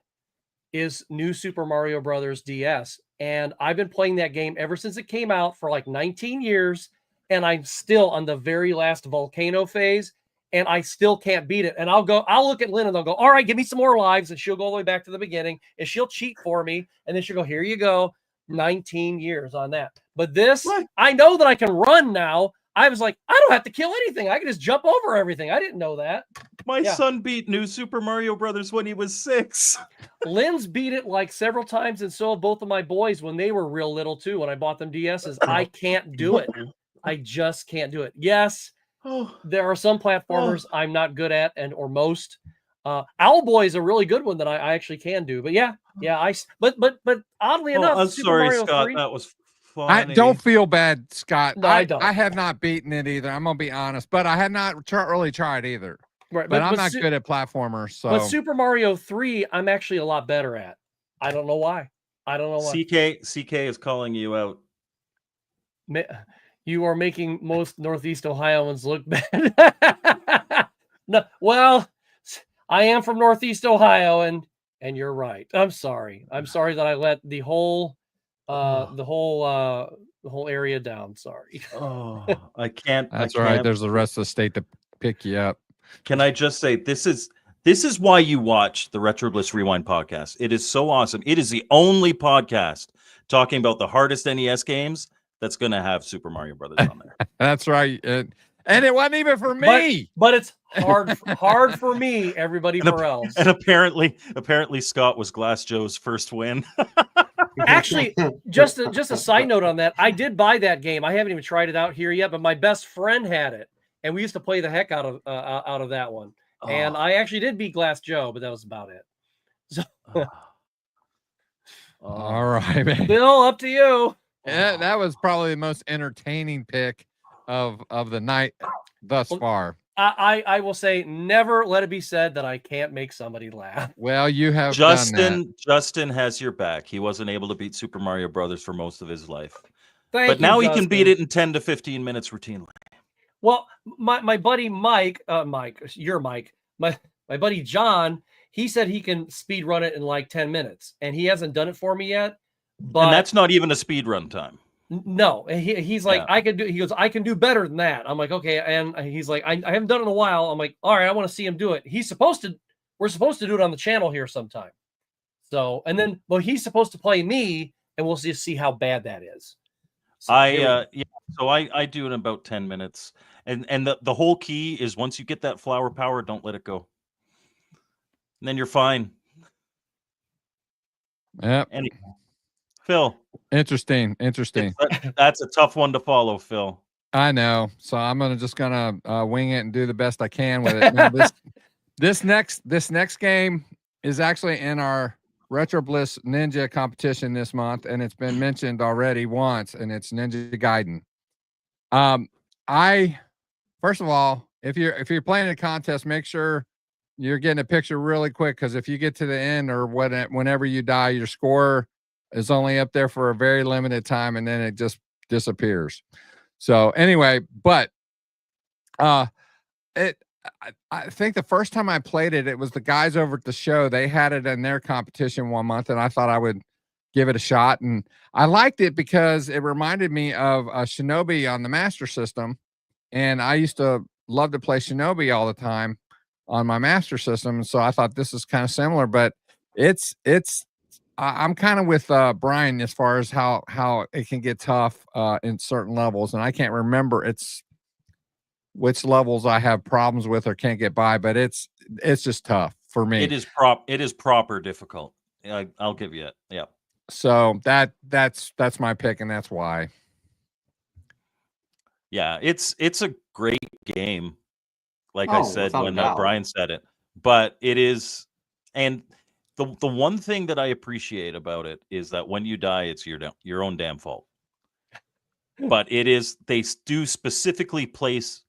is New Super Mario Brothers DS. And I've been playing that game ever since it came out for like 19 years. And I'm still on the very last volcano phase. And I still can't beat it. And I'll look at Lynn and I'll go, all right, give me some more lives. And she'll go all the way back to the beginning. And she'll cheat for me. And then she'll go, here you go. 19 years on that. But this, What? I know that I can run now. I was like, I don't have to kill anything. I can just jump over everything. I didn't know that. My Yeah. son beat New Super Mario Brothers when he was 6. Lynn's beat it like several times, and so have both of my boys when they were real little too. When I bought them DSs, I can't do it. I just can't do it. Yes, Oh, there are some platformers I'm not good at, or most. Owlboy is a really good one that I actually can do. But yeah. But oddly enough, I'm Super sorry, Mario Scott. 3, That was I funny. don't feel bad, Scott. No, I don't. I have not beaten it either. I'm gonna be honest, but I have not really tried either. right? But I'm not good at platformers. So But Super Mario 3, I'm actually a lot better at. I don't know why. CK is calling you out. You are making most Northeast Ohioans look bad. No, well, I am from Northeast Ohio, and you're right. I'm sorry. I'm sorry that I let the whole area down. Sorry. Oh, I can't. that's I all right. can't. There's the rest of the state to pick you up. Can I just say this is why you watch the Retro Bliss Rewind podcast. It is so awesome. It is the only podcast talking about the hardest NES games that's going to have Super Mario Brothers on there. That's right. And it wasn't even for me. But it's hard for me. Everybody for else. And apparently Scott was Glass Joe's first win. Actually, just a side note on that. I did buy that game. I haven't even tried it out here yet, but my best friend had it, and we used to play the heck out of that one. And I actually did beat Glass Joe, but that was about it. So, All right, man. Bill, up to you. Yeah, that was probably the most entertaining pick of the night thus far. I will say, never let it be said that I can't make somebody laugh. Well, you have done that. Justin has your back. He wasn't able to beat Super Mario Brothers for most of his life. But now he can beat it in 10 to 15 minutes routinely. Well, my buddy Mike, your Mike, my buddy John, he said he can speed run it in like 10 minutes, and he hasn't done it for me yet. But And that's not even a speed run time. no, he's like, I can do. He goes, I can do better than that. I'm like, okay, and he's like, I haven't done it in a while. I'm like, all right, I want to see him do it. We're supposed to do it on the channel here sometime. So, and then, well, he's supposed to play me, and we'll just see how bad that is. So I do it in about 10 minutes. And the whole key is once you get that flower power, don't let it go. And then you're fine. Yep. Phil. Interesting. That's a tough one to follow, Phil. I know. So I'm just gonna wing it and do the best I can with it. Now, this next game is actually in our Retro Bliss Ninja competition this month, and it's been mentioned already once, and it's Ninja Gaiden. First of all, if you're playing a contest, make sure you're getting a picture really quick, because if you get to the end or whenever you die, your score is only up there for a very limited time, and then it just disappears. So anyway, but I think the first time I played it, it was the guys over at the show. They had it in their competition one month, and I thought I would give it a shot. And I liked it because it reminded me of Shinobi on the Master System. And I used to love to play Shinobi all the time on my Master System. And so I thought this is kind of similar, but I'm kind of with Brian as far as how it can get tough in certain levels. And I can't remember which levels I have problems with or can't get by, but it's just tough for me. It is proper difficult. I'll give you it. Yeah. So that's my pick, and that's why. Yeah, it's a great game. Like I said without a when doubt. Brian said it, but it is, and the one thing that I appreciate about it is that when you die, it's your own damn fault. but they do specifically place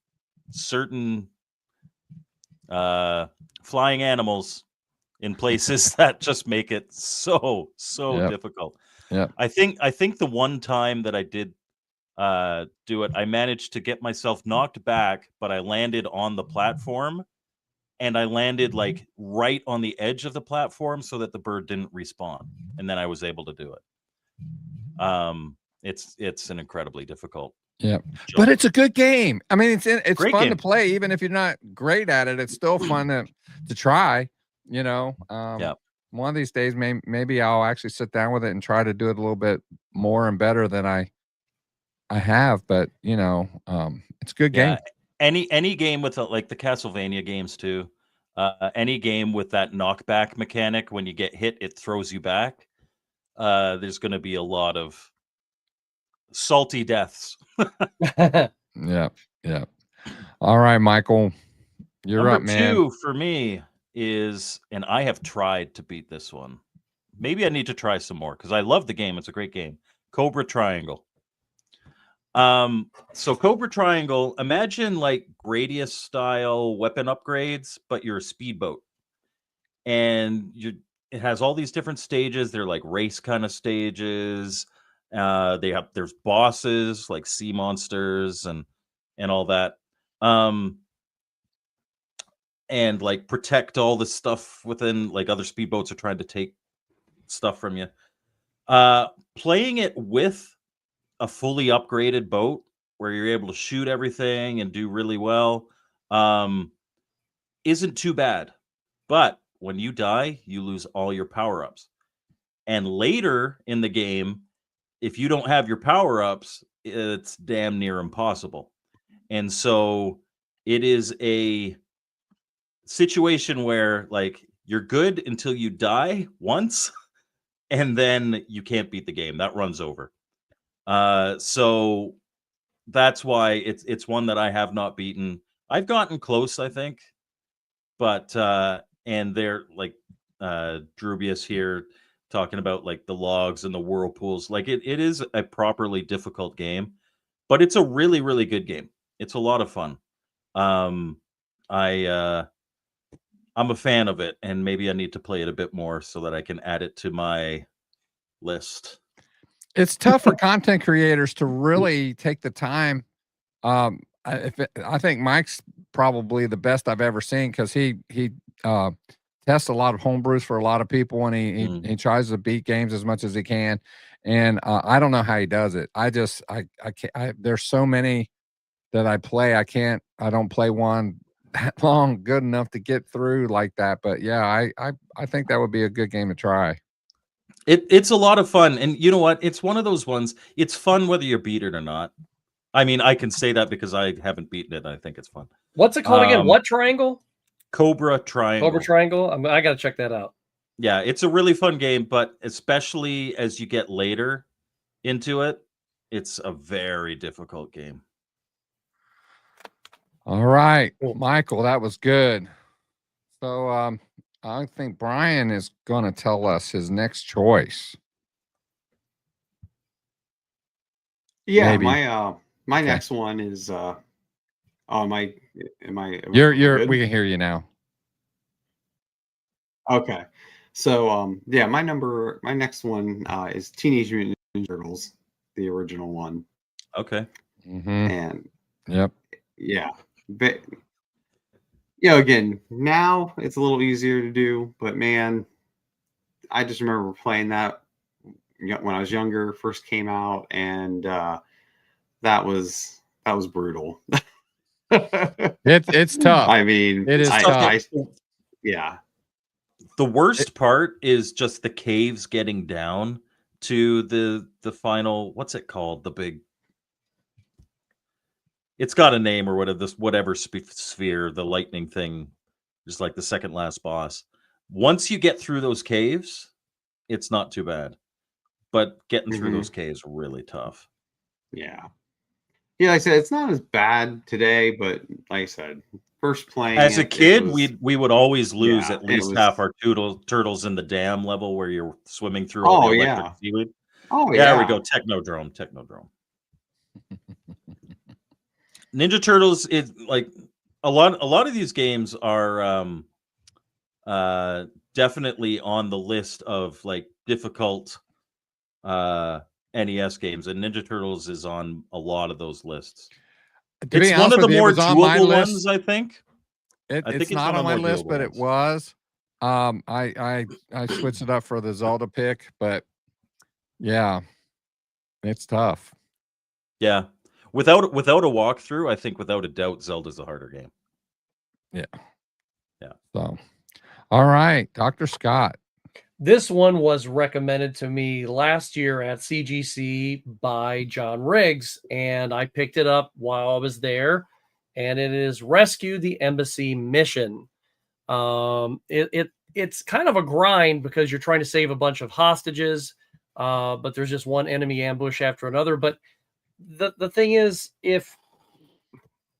certain flying animals in places that just make it so Yep. difficult. Yeah. I think the one time that I did do it, I managed to get myself knocked back, but I landed on the platform, and I landed like right on the edge of the platform so that the bird didn't respawn, and then I was able to do it. It's an incredibly difficult. Yeah, jump. but it's a good game. I mean, it's Great fun game. to play, even if you're not great at it. It's still fun to try. You know, Yeah. one of these days, maybe I'll actually sit down with it and try to do it a little bit more and better than I have. But you know, it's a good game. Any game with like the Castlevania games too. Any game with that knockback mechanic, when you get hit, it throws you back. There's going to be a lot of salty deaths. Yeah. All right, Michael, you're Number up, man. 2 for me is, and I have tried to beat this one. Maybe I need to try some more because I love the game. It's a great game. Cobra Triangle. So Cobra Triangle, imagine like Gradius style weapon upgrades, but you're a speedboat, and it has all these different stages. They're like race kind of stages. There's bosses like sea monsters and all that. And like protect all the stuff within, like other speedboats are trying to take stuff from you. Playing it with a fully upgraded boat where you're able to shoot everything and do really well isn't too bad. But when you die, you lose all your power-ups. And later in the game, if you don't have your power-ups, it's damn near impossible. And so it is a situation where like you're good until you die once, and then you can't beat the game. That runs over. So that's why it's one that I have not beaten. I've gotten close, I think, but and they're like Drubius here talking about like the logs and the whirlpools. Like it is a properly difficult game, but it's a really, really good game. It's a lot of fun. I'm a fan of it, and maybe I need to play it a bit more so that I can add it to my list. It's tough for content creators to really take the time. I think Mike's probably the best I've ever seen, because he tests a lot of homebrews for a lot of people, and he tries to beat games as much as he can. And I don't know how he does it. I can't. There's so many that I play. I don't play one that long good enough to get through like that. But yeah, I think that would be a good game to try. It's a lot of fun, and you know what? It's one of those ones. It's fun whether you beat it or not. I mean, I can say that because I haven't beaten it. And I think it's fun. What's it called again? What triangle? Cobra Triangle. Cobra Triangle. I got to check that out. Yeah, it's a really fun game, but especially as you get later into it, it's a very difficult game. All right, Cool. Michael, that was good. So I think Brian is going to tell us his next choice. Yeah, Maybe. my Okay. next one is am I You're good? we can hear you now. Okay. So yeah, my next one is Teenage Mutant Ninja Turtles, the original one. Okay. Mm-hmm. And Yep. yeah, but you know, again, now it's a little easier to do, but man, I just remember playing that when I was younger, first came out, and that was brutal. It's tough. I mean, It is tough. Yeah. The worst part is just the caves getting down to the final. What's it called? The big. It's got a name or whatever sphere, the lightning thing, just like the second last boss. Once you get through those caves, it's not too bad, but getting through those caves really tough. Yeah. Yeah, like I said, it's not as bad today, but like I said, first playing as a kid, was, we would always lose yeah, at least half our turtles in the dam level where you're swimming through all the electric seaweed. Oh yeah, yeah, we go Technodrome. Ninja Turtles is like a lot of these games are definitely on the list of like difficult NES games, and Ninja Turtles is on a lot of those lists. To be It's one honest of the with you, it more was on my doable list. ones, I think. I think It's it's not one on of the my more list, doable but it ones. was. I switched it up for the Zelda pick, but yeah, it's tough. Yeah. Without a walkthrough, I think without a doubt Zelda's a harder game. Yeah. Yeah. So, all right, Dr. Scott. This one was recommended to me last year at CGC by John Riggs, and I picked it up while I was there, and it is Rescue the Embassy Mission. It's kind of a grind because you're trying to save a bunch of hostages, but there's just one enemy ambush after another. But the thing is, if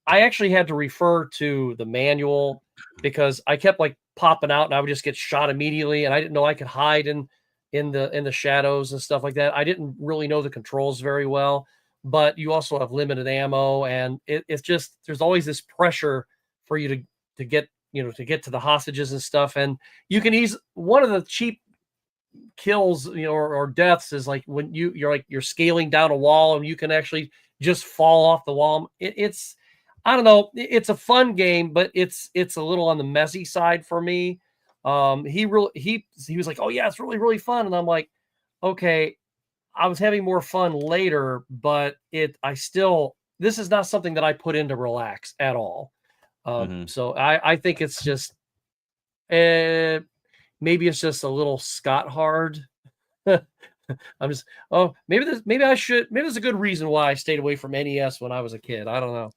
I actually had to refer to the manual because I kept like popping out and I would just get shot immediately, and I didn't know I could hide in the shadows and stuff like that. I didn't really know the controls very well, but you also have limited ammo, and it's just there's always this pressure for you to get to get to the hostages and stuff. And you can one of the cheap kills or deaths is like when you're scaling down a wall and you can actually just fall off the wall. It's I don't know, it's a fun game, but it's a little on the messy side for me. He was like, oh yeah, it's really really fun, and I'm like, okay. I was having more fun later, but this is not something that I put in to relax at all. So I think it's just maybe it's just a little Scott hard. I'm just maybe there's a good reason why I stayed away from NES when I was a kid. I don't know.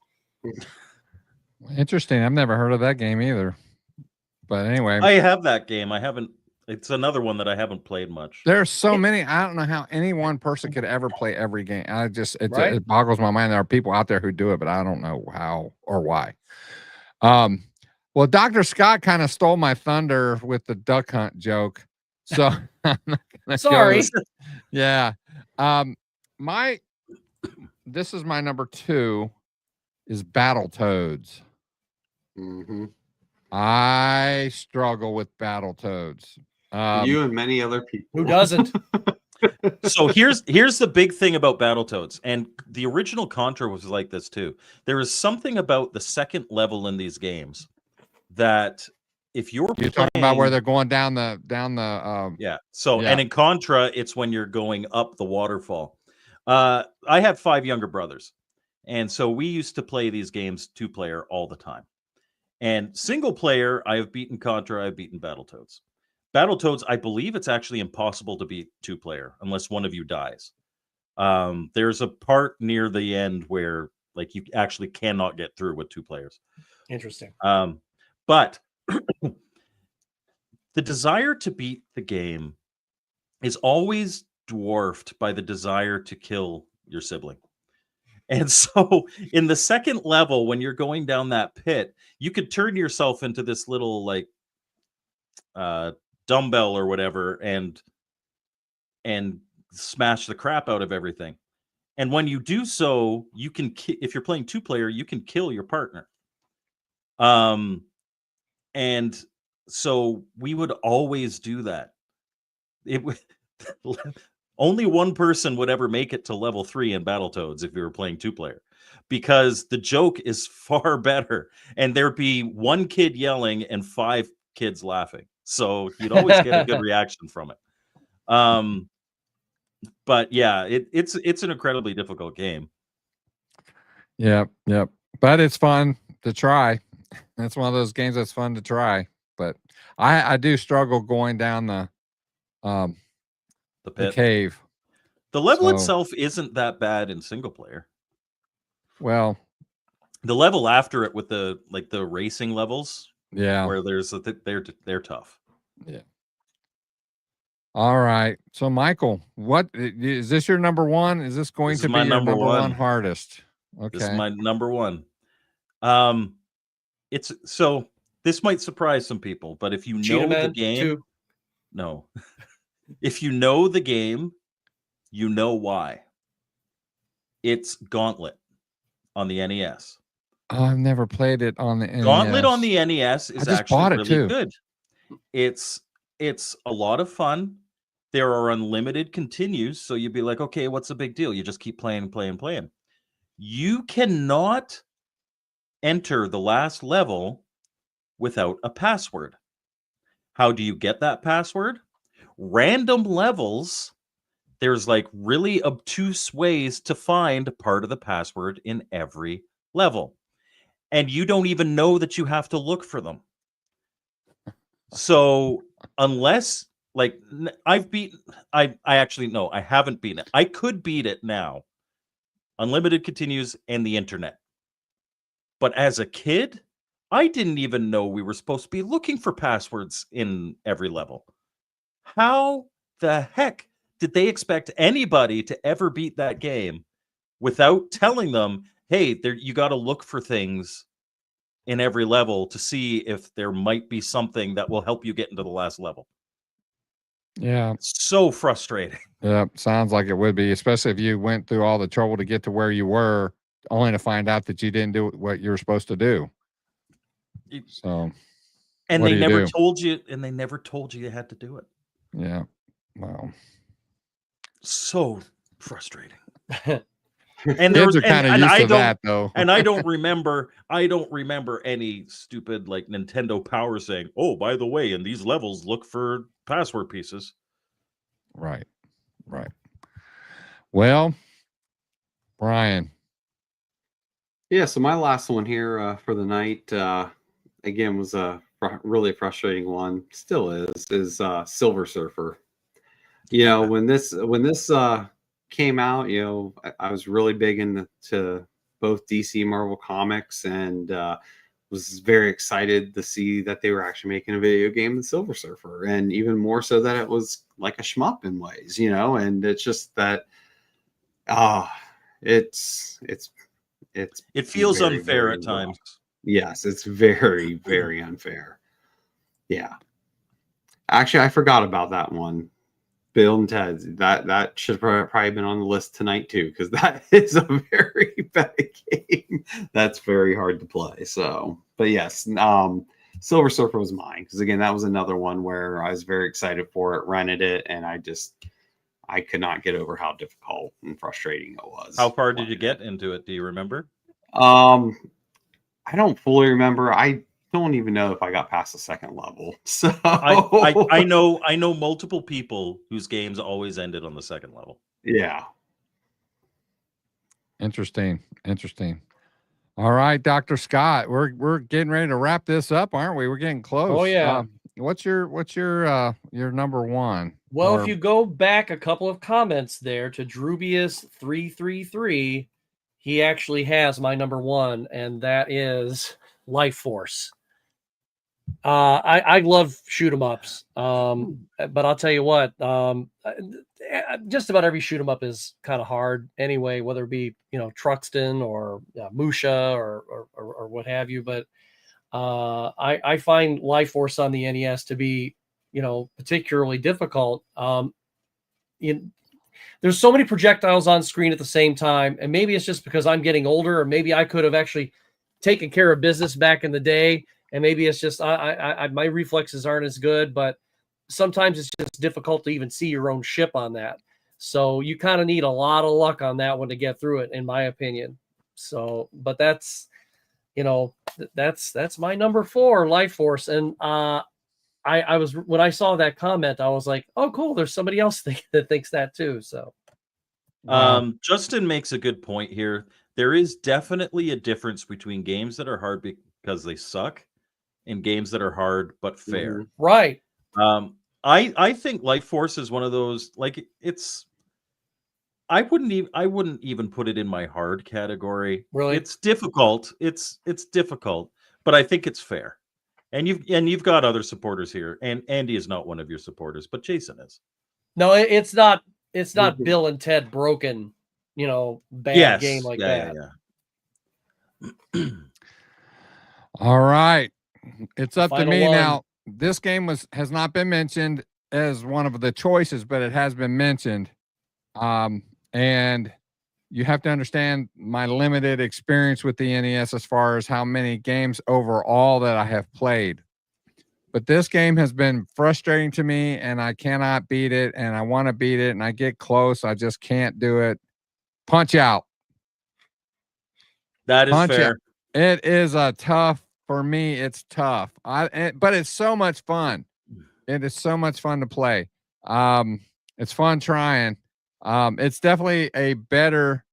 Interesting. I've never heard of that game either. But anyway, I have that game. I haven't. It's another one that I haven't played much. there's so many. I don't know how any one person could ever play every game. Right? It boggles my mind. There are people out there who do it, but I don't know how or why. Well, Dr. Scott kind of stole my thunder with the duck hunt joke. So I'm not gonna Sorry. Yeah. This is my number 2 is Battletoads. Mm-hmm. I struggle with Battletoads. You and many other people. Who doesn't? So here's the big thing about Battletoads, and the original Contra was like this too. There is something about the second level in these games that if you're talking about where they're going down the yeah. So yeah. And in Contra, it's when you're going up the waterfall. I have 5 younger brothers, and so we used to play these games 2-player all the time. And single player, I have beaten Contra, I've beaten Battletoads. Battletoads, I believe it's actually impossible to beat 2-player unless one of you dies. There's a part near the end where like you actually cannot get through with 2 players. Interesting. But the desire to beat the game is always dwarfed by the desire to kill your sibling. And so in the second level, when you're going down that pit, you could turn yourself into this little like dumbbell or whatever and smash the crap out of everything. And when you do so, you can if you're playing 2-player, you can kill your partner. And so we would always do that. It would only one person would ever make it to level 3 in Battletoads if you were playing 2-player, because the joke is far better, and there'd be one kid yelling and 5 kids laughing, so you'd always get a good reaction from it. But yeah, it's an incredibly difficult game. Yep, but it's fun to try. It's one of those games that's fun to try, but I do struggle going down the pit. Cave. The level itself isn't that bad in single player. Well, the level after it with the racing levels, yeah, where they're tough. Yeah. All right. So Michael, what is this your number 1? Is this going to be your number 1 hardest? Okay. This is my number 1. It's so this might surprise some people, but if you know the game, no. If you know the game, you know why. It's Gauntlet on the NES. Oh, I've never played it on the NES. Gauntlet on the NES is just actually bought it really too. good. It's a lot of fun. There are unlimited continues, so you'd be like, okay, what's the big deal? You just keep playing. You cannot enter the last level without a password. How do you get that password? Random levels. There's like really obtuse ways to find part of the password in every level. And you don't even know that you have to look for them. So unless like I've beaten, I actually no, I haven't beaten it. I could beat it now. Unlimited continues and the internet. But as a kid, I didn't even know we were supposed to be looking for passwords in every level. How the heck did they expect anybody to ever beat that game without telling them, hey, you got to look for things in every level to see if there might be something that will help you get into the last level? Yeah. So frustrating. Yeah. Sounds like it would be, especially if you went through all the trouble to get to where you were, only to find out that you didn't do what you were supposed to do. So, and what they do you never do? told you, and they never told you had to do it. Yeah. Wow. So frustrating. And there Kids was, are kind of and used I to don't, that though. and I don't remember any stupid like Nintendo Power saying, "Oh, by the way, in these levels, look for password pieces." Right. Right. Well, Brian. Yeah, so my last one here for the night, again, was a really frustrating one. Still is Silver Surfer. You know, when this came out, you know, I was really big into both DC and Marvel comics, and was very excited to see that they were actually making a video game, The Silver Surfer, and even more so that it was like a shmup in ways, you know. And it's just that, it feels very, unfair very at times. Yes, it's very, very unfair. Yeah. Actually, I forgot about that one. Bill and Ted's. That should probably been on the list tonight too, because that is a very bad game. That's very hard to play. So, but yes, Silver Surfer was mine, because again, that was another one where I was very excited for it, rented it, and I could not get over how difficult and frustrating it was. How far did you get into it? Do you remember? I don't fully remember. I don't even know if I got past the second level. So I know multiple people whose games always ended on the second level. Yeah. Interesting. All right, Dr. Scott, we're getting ready to wrap this up, aren't we? We're getting close. Oh yeah. What's your number one? Well, if you go back a couple of comments there to Drubius333, he actually has my number one, and that is Life Force. I love shoot 'em ups, but I'll tell you what, just about every shoot 'em up is kind of hard anyway, whether it be Truxton or Musha or what have you. But I find Life Force on the NES to be particularly difficult. There's so many projectiles on screen at the same time, and maybe it's just because I'm getting older, or maybe I could have actually taken care of business back in the day. And maybe it's just my reflexes aren't as good, but sometimes it's just difficult to even see your own ship on that. So you kind of need a lot of luck on that one to get through it, in my opinion. So, but that's my number 4, Life Force. And I was, when I saw that comment, I was like, oh, cool. There's somebody else that thinks that too. So, wow. Justin makes a good point here. There is definitely a difference between games that are hard because they suck and games that are hard but fair. Mm-hmm. Right. I think Life Force is one of those, like, I wouldn't even put it in my hard category. Really? It's difficult. It's difficult, but I think it's fair. And you've got other supporters here, and Andy is not one of your supporters, but Jason is. No, it's not Mm-hmm. Bill and Ted broken, bad game like that. Yeah. All right. It's up to Final me one. now. This game has not been mentioned as one of the choices, but it has been mentioned. And you have to understand my limited experience with the NES as far as how many games overall that I have played. But this game has been frustrating to me, and I cannot beat it, and I want to beat it, and I get close. I just can't do it. Punch Out. That is Punch Out. fair. It is a tough, for me, it's tough. But it's so much fun. It is so much fun to play. It's fun trying. It's definitely a better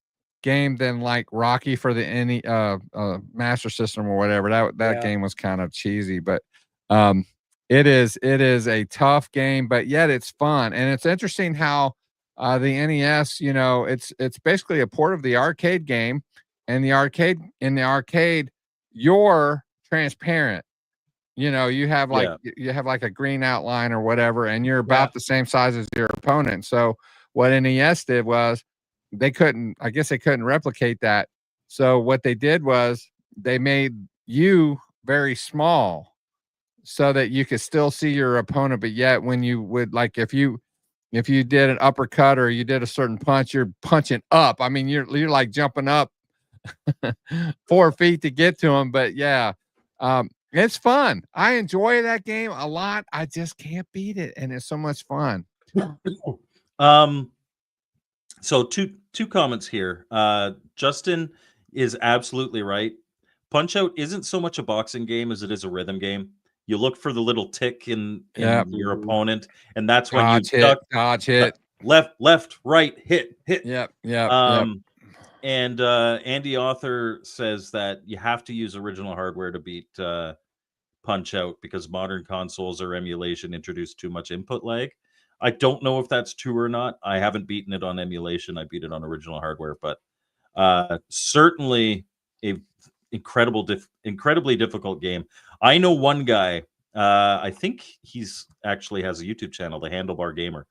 game than like Rocky for the Master System or whatever. That game was kind of cheesy, but it is a tough game, but yet it's fun. And it's interesting how the NES, you know, it's basically a port of the arcade game, and in the arcade, you're transparent. You know, you have like a green outline or whatever, and you're about the same size as your opponent. So what NES did was they couldn't replicate that. So what they did was they made you very small so that you could still see your opponent, but yet when you would, like, if you did an uppercut or you did a certain punch, you're punching up. I mean, you're like jumping up 4 feet to get to them. But yeah, it's fun. I enjoy that game a lot. I just can't beat it, and it's so much fun. So two comments here. Justin is absolutely right. Punch Out isn't so much a boxing game as it is a rhythm game. You look for the little tick in your opponent, and that's when dodge hit, left, right, hit. Yep. And Andy Author says that you have to use original hardware to beat Punch Out because modern consoles or emulation introduce too much input lag. I don't know if that's true or not. I haven't beaten it on emulation. I beat it on original hardware, but certainly a incredibly difficult game. I know one guy. I think he's actually has a YouTube channel, the Handlebar Gamer.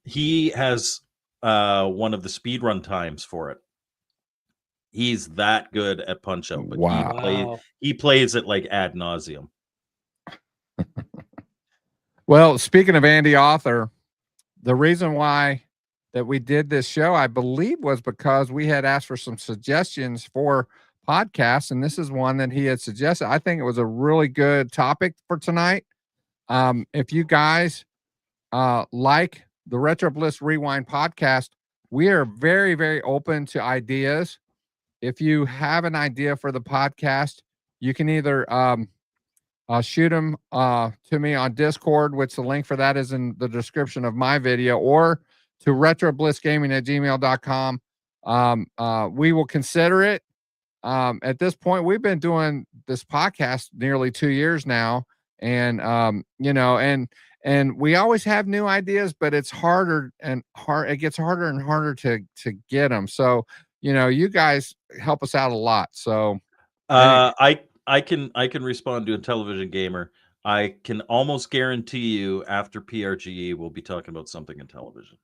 He has one of the speedrun times for it. He's that good at Punch Out, but he plays it like ad nauseum. Well, speaking of Andy Author, the reason why that we did this show, I believe, was because we had asked for some suggestions for podcasts, and this is one that he had suggested. I think it was a really good topic for tonight. If you guys like the Retro Bliss Rewind podcast, we are very, very open to ideas. If you have an idea for the podcast, you can either shoot them to me on Discord, which the link for that is in the description of my video, or to retroblissgaming@gmail.com. We will consider it. At this point, we've been doing this podcast nearly 2 years now, and you know, and we always have new ideas, but it's harder and it gets harder and harder to get them. So, you know, you guys help us out a lot. So I can respond to a television gamer. I can almost guarantee you after PRGE we'll be talking about something in television.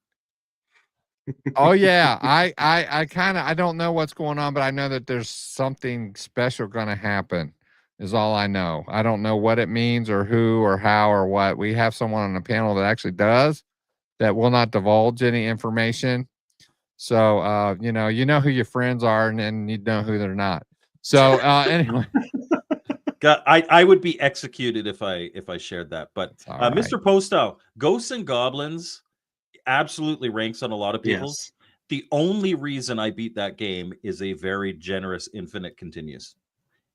Oh yeah, I don't know what's going on, but I know that there's something special going to happen. Is all I know. I don't know what it means or who or how or what. We have someone on the panel that actually does, that will not divulge any information. So you know who your friends are, and you know who they're not. So anyway. I would be executed if I shared that. But right. Mr. Postow, Ghosts and Goblins absolutely ranks on a lot of people. Yes. The only reason I beat that game is a very generous infinite continues.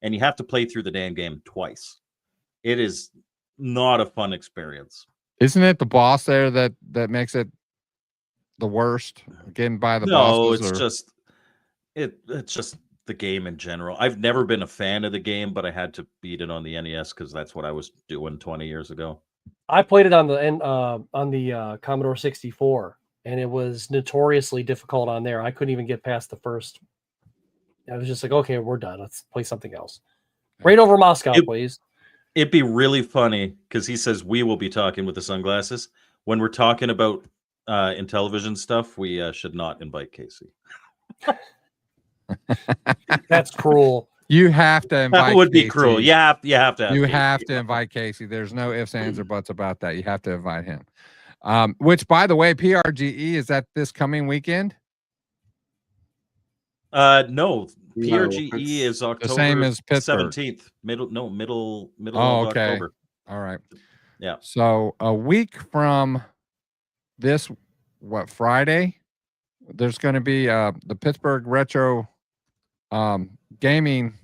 And you have to play through the damn game twice. It is not a fun experience. Isn't it the boss there that makes it the worst? Getting by the bosses? No, it's just the game in general. I've never been a fan of the game, but I had to beat it on the NES because that's what I was doing 20 years ago. I played it on the Commodore 64, and it was notoriously difficult on there. I couldn't even get past the first. I was just like, okay, we're done. Let's play something else. Right over Moscow, please. It'd be really funny because he says we will be talking with the sunglasses. When we're talking about in television stuff, we should not invite Casey. That's cruel. You have to invite. That would be Casey. cruel. You have to. Have to invite Casey. There's no ifs, ands, or buts about that. You have to invite him. Which, by the way, PRGE is that this coming weekend? No, No, PRGE it's is October same as Pittsburgh. 17th. Middle Oh, of okay. October. All right. Yeah. So a week from this, Friday, there's going to be the Pittsburgh Retro Gaming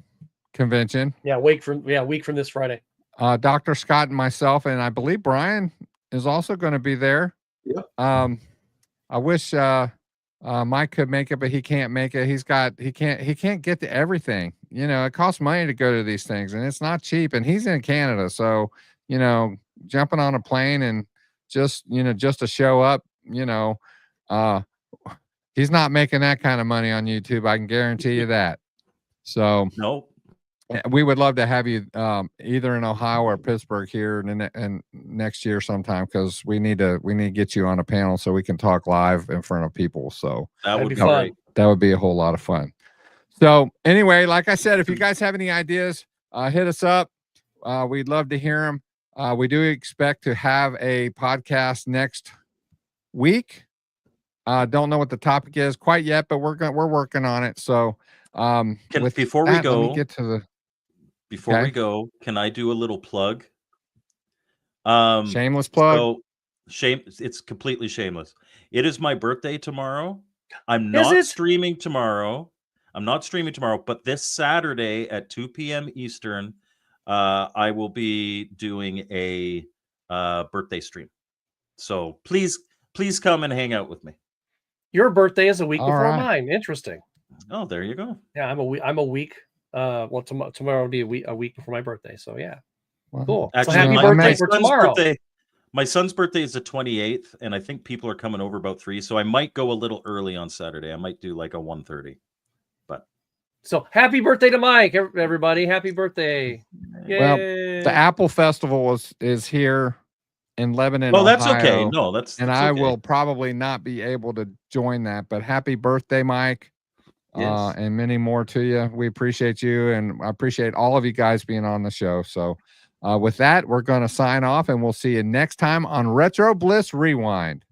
Convention. Yeah, week from this Friday. Dr. Scott and myself, and I believe Brian is also going to be there. Yep. I wish Mike could make it, but he can't make it. He can't get to everything. You know, it costs money to go to these things, and it's not cheap. And he's in Canada, so you know, jumping on a plane and just to show up, he's not making that kind of money on YouTube. I can guarantee you that. So No. we would love to have you either in Ohio or Pittsburgh here and next year sometime, because we need to get you on a panel so we can talk live in front of people. So That would be fun. great. that would be a whole lot of fun. So anyway, like I said, if you guys have any ideas, hit us up. We'd love to hear them. We do expect to have a podcast next week. Don't know what the topic is quite yet, but we're working on it. So Before we go, let me get to the Before Okay. we go, can I do a little plug? shameless plug. So it's completely shameless. It is my birthday tomorrow. I'm Is not it? streaming tomorrow. But this Saturday at 2 p.m. Eastern, I will be doing a birthday stream. So please come and hang out with me. Your birthday is a week All before right. mine. Interesting. Oh, there you go. Yeah, I'm a week. Well, tomorrow will be a week before my birthday. So yeah, Well, cool. Actually, so happy my- birthday my for tomorrow. My son's birthday is the 28th, and I think people are coming over about 3, so I might go a little early on Saturday. I might do like a 1:30. So happy birthday to Mike, everybody! Happy birthday! Yay. Well, the Apple Festival is here in Lebanon. Well, that's okay. Ohio, No, that's and that's I okay. will probably not be able to join that. But happy birthday, Mike, Yes. and many more to you. We appreciate you, and I appreciate all of you guys being on the show. So, with that, we're going to sign off, and we'll see you next time on Retro Bliss Rewind.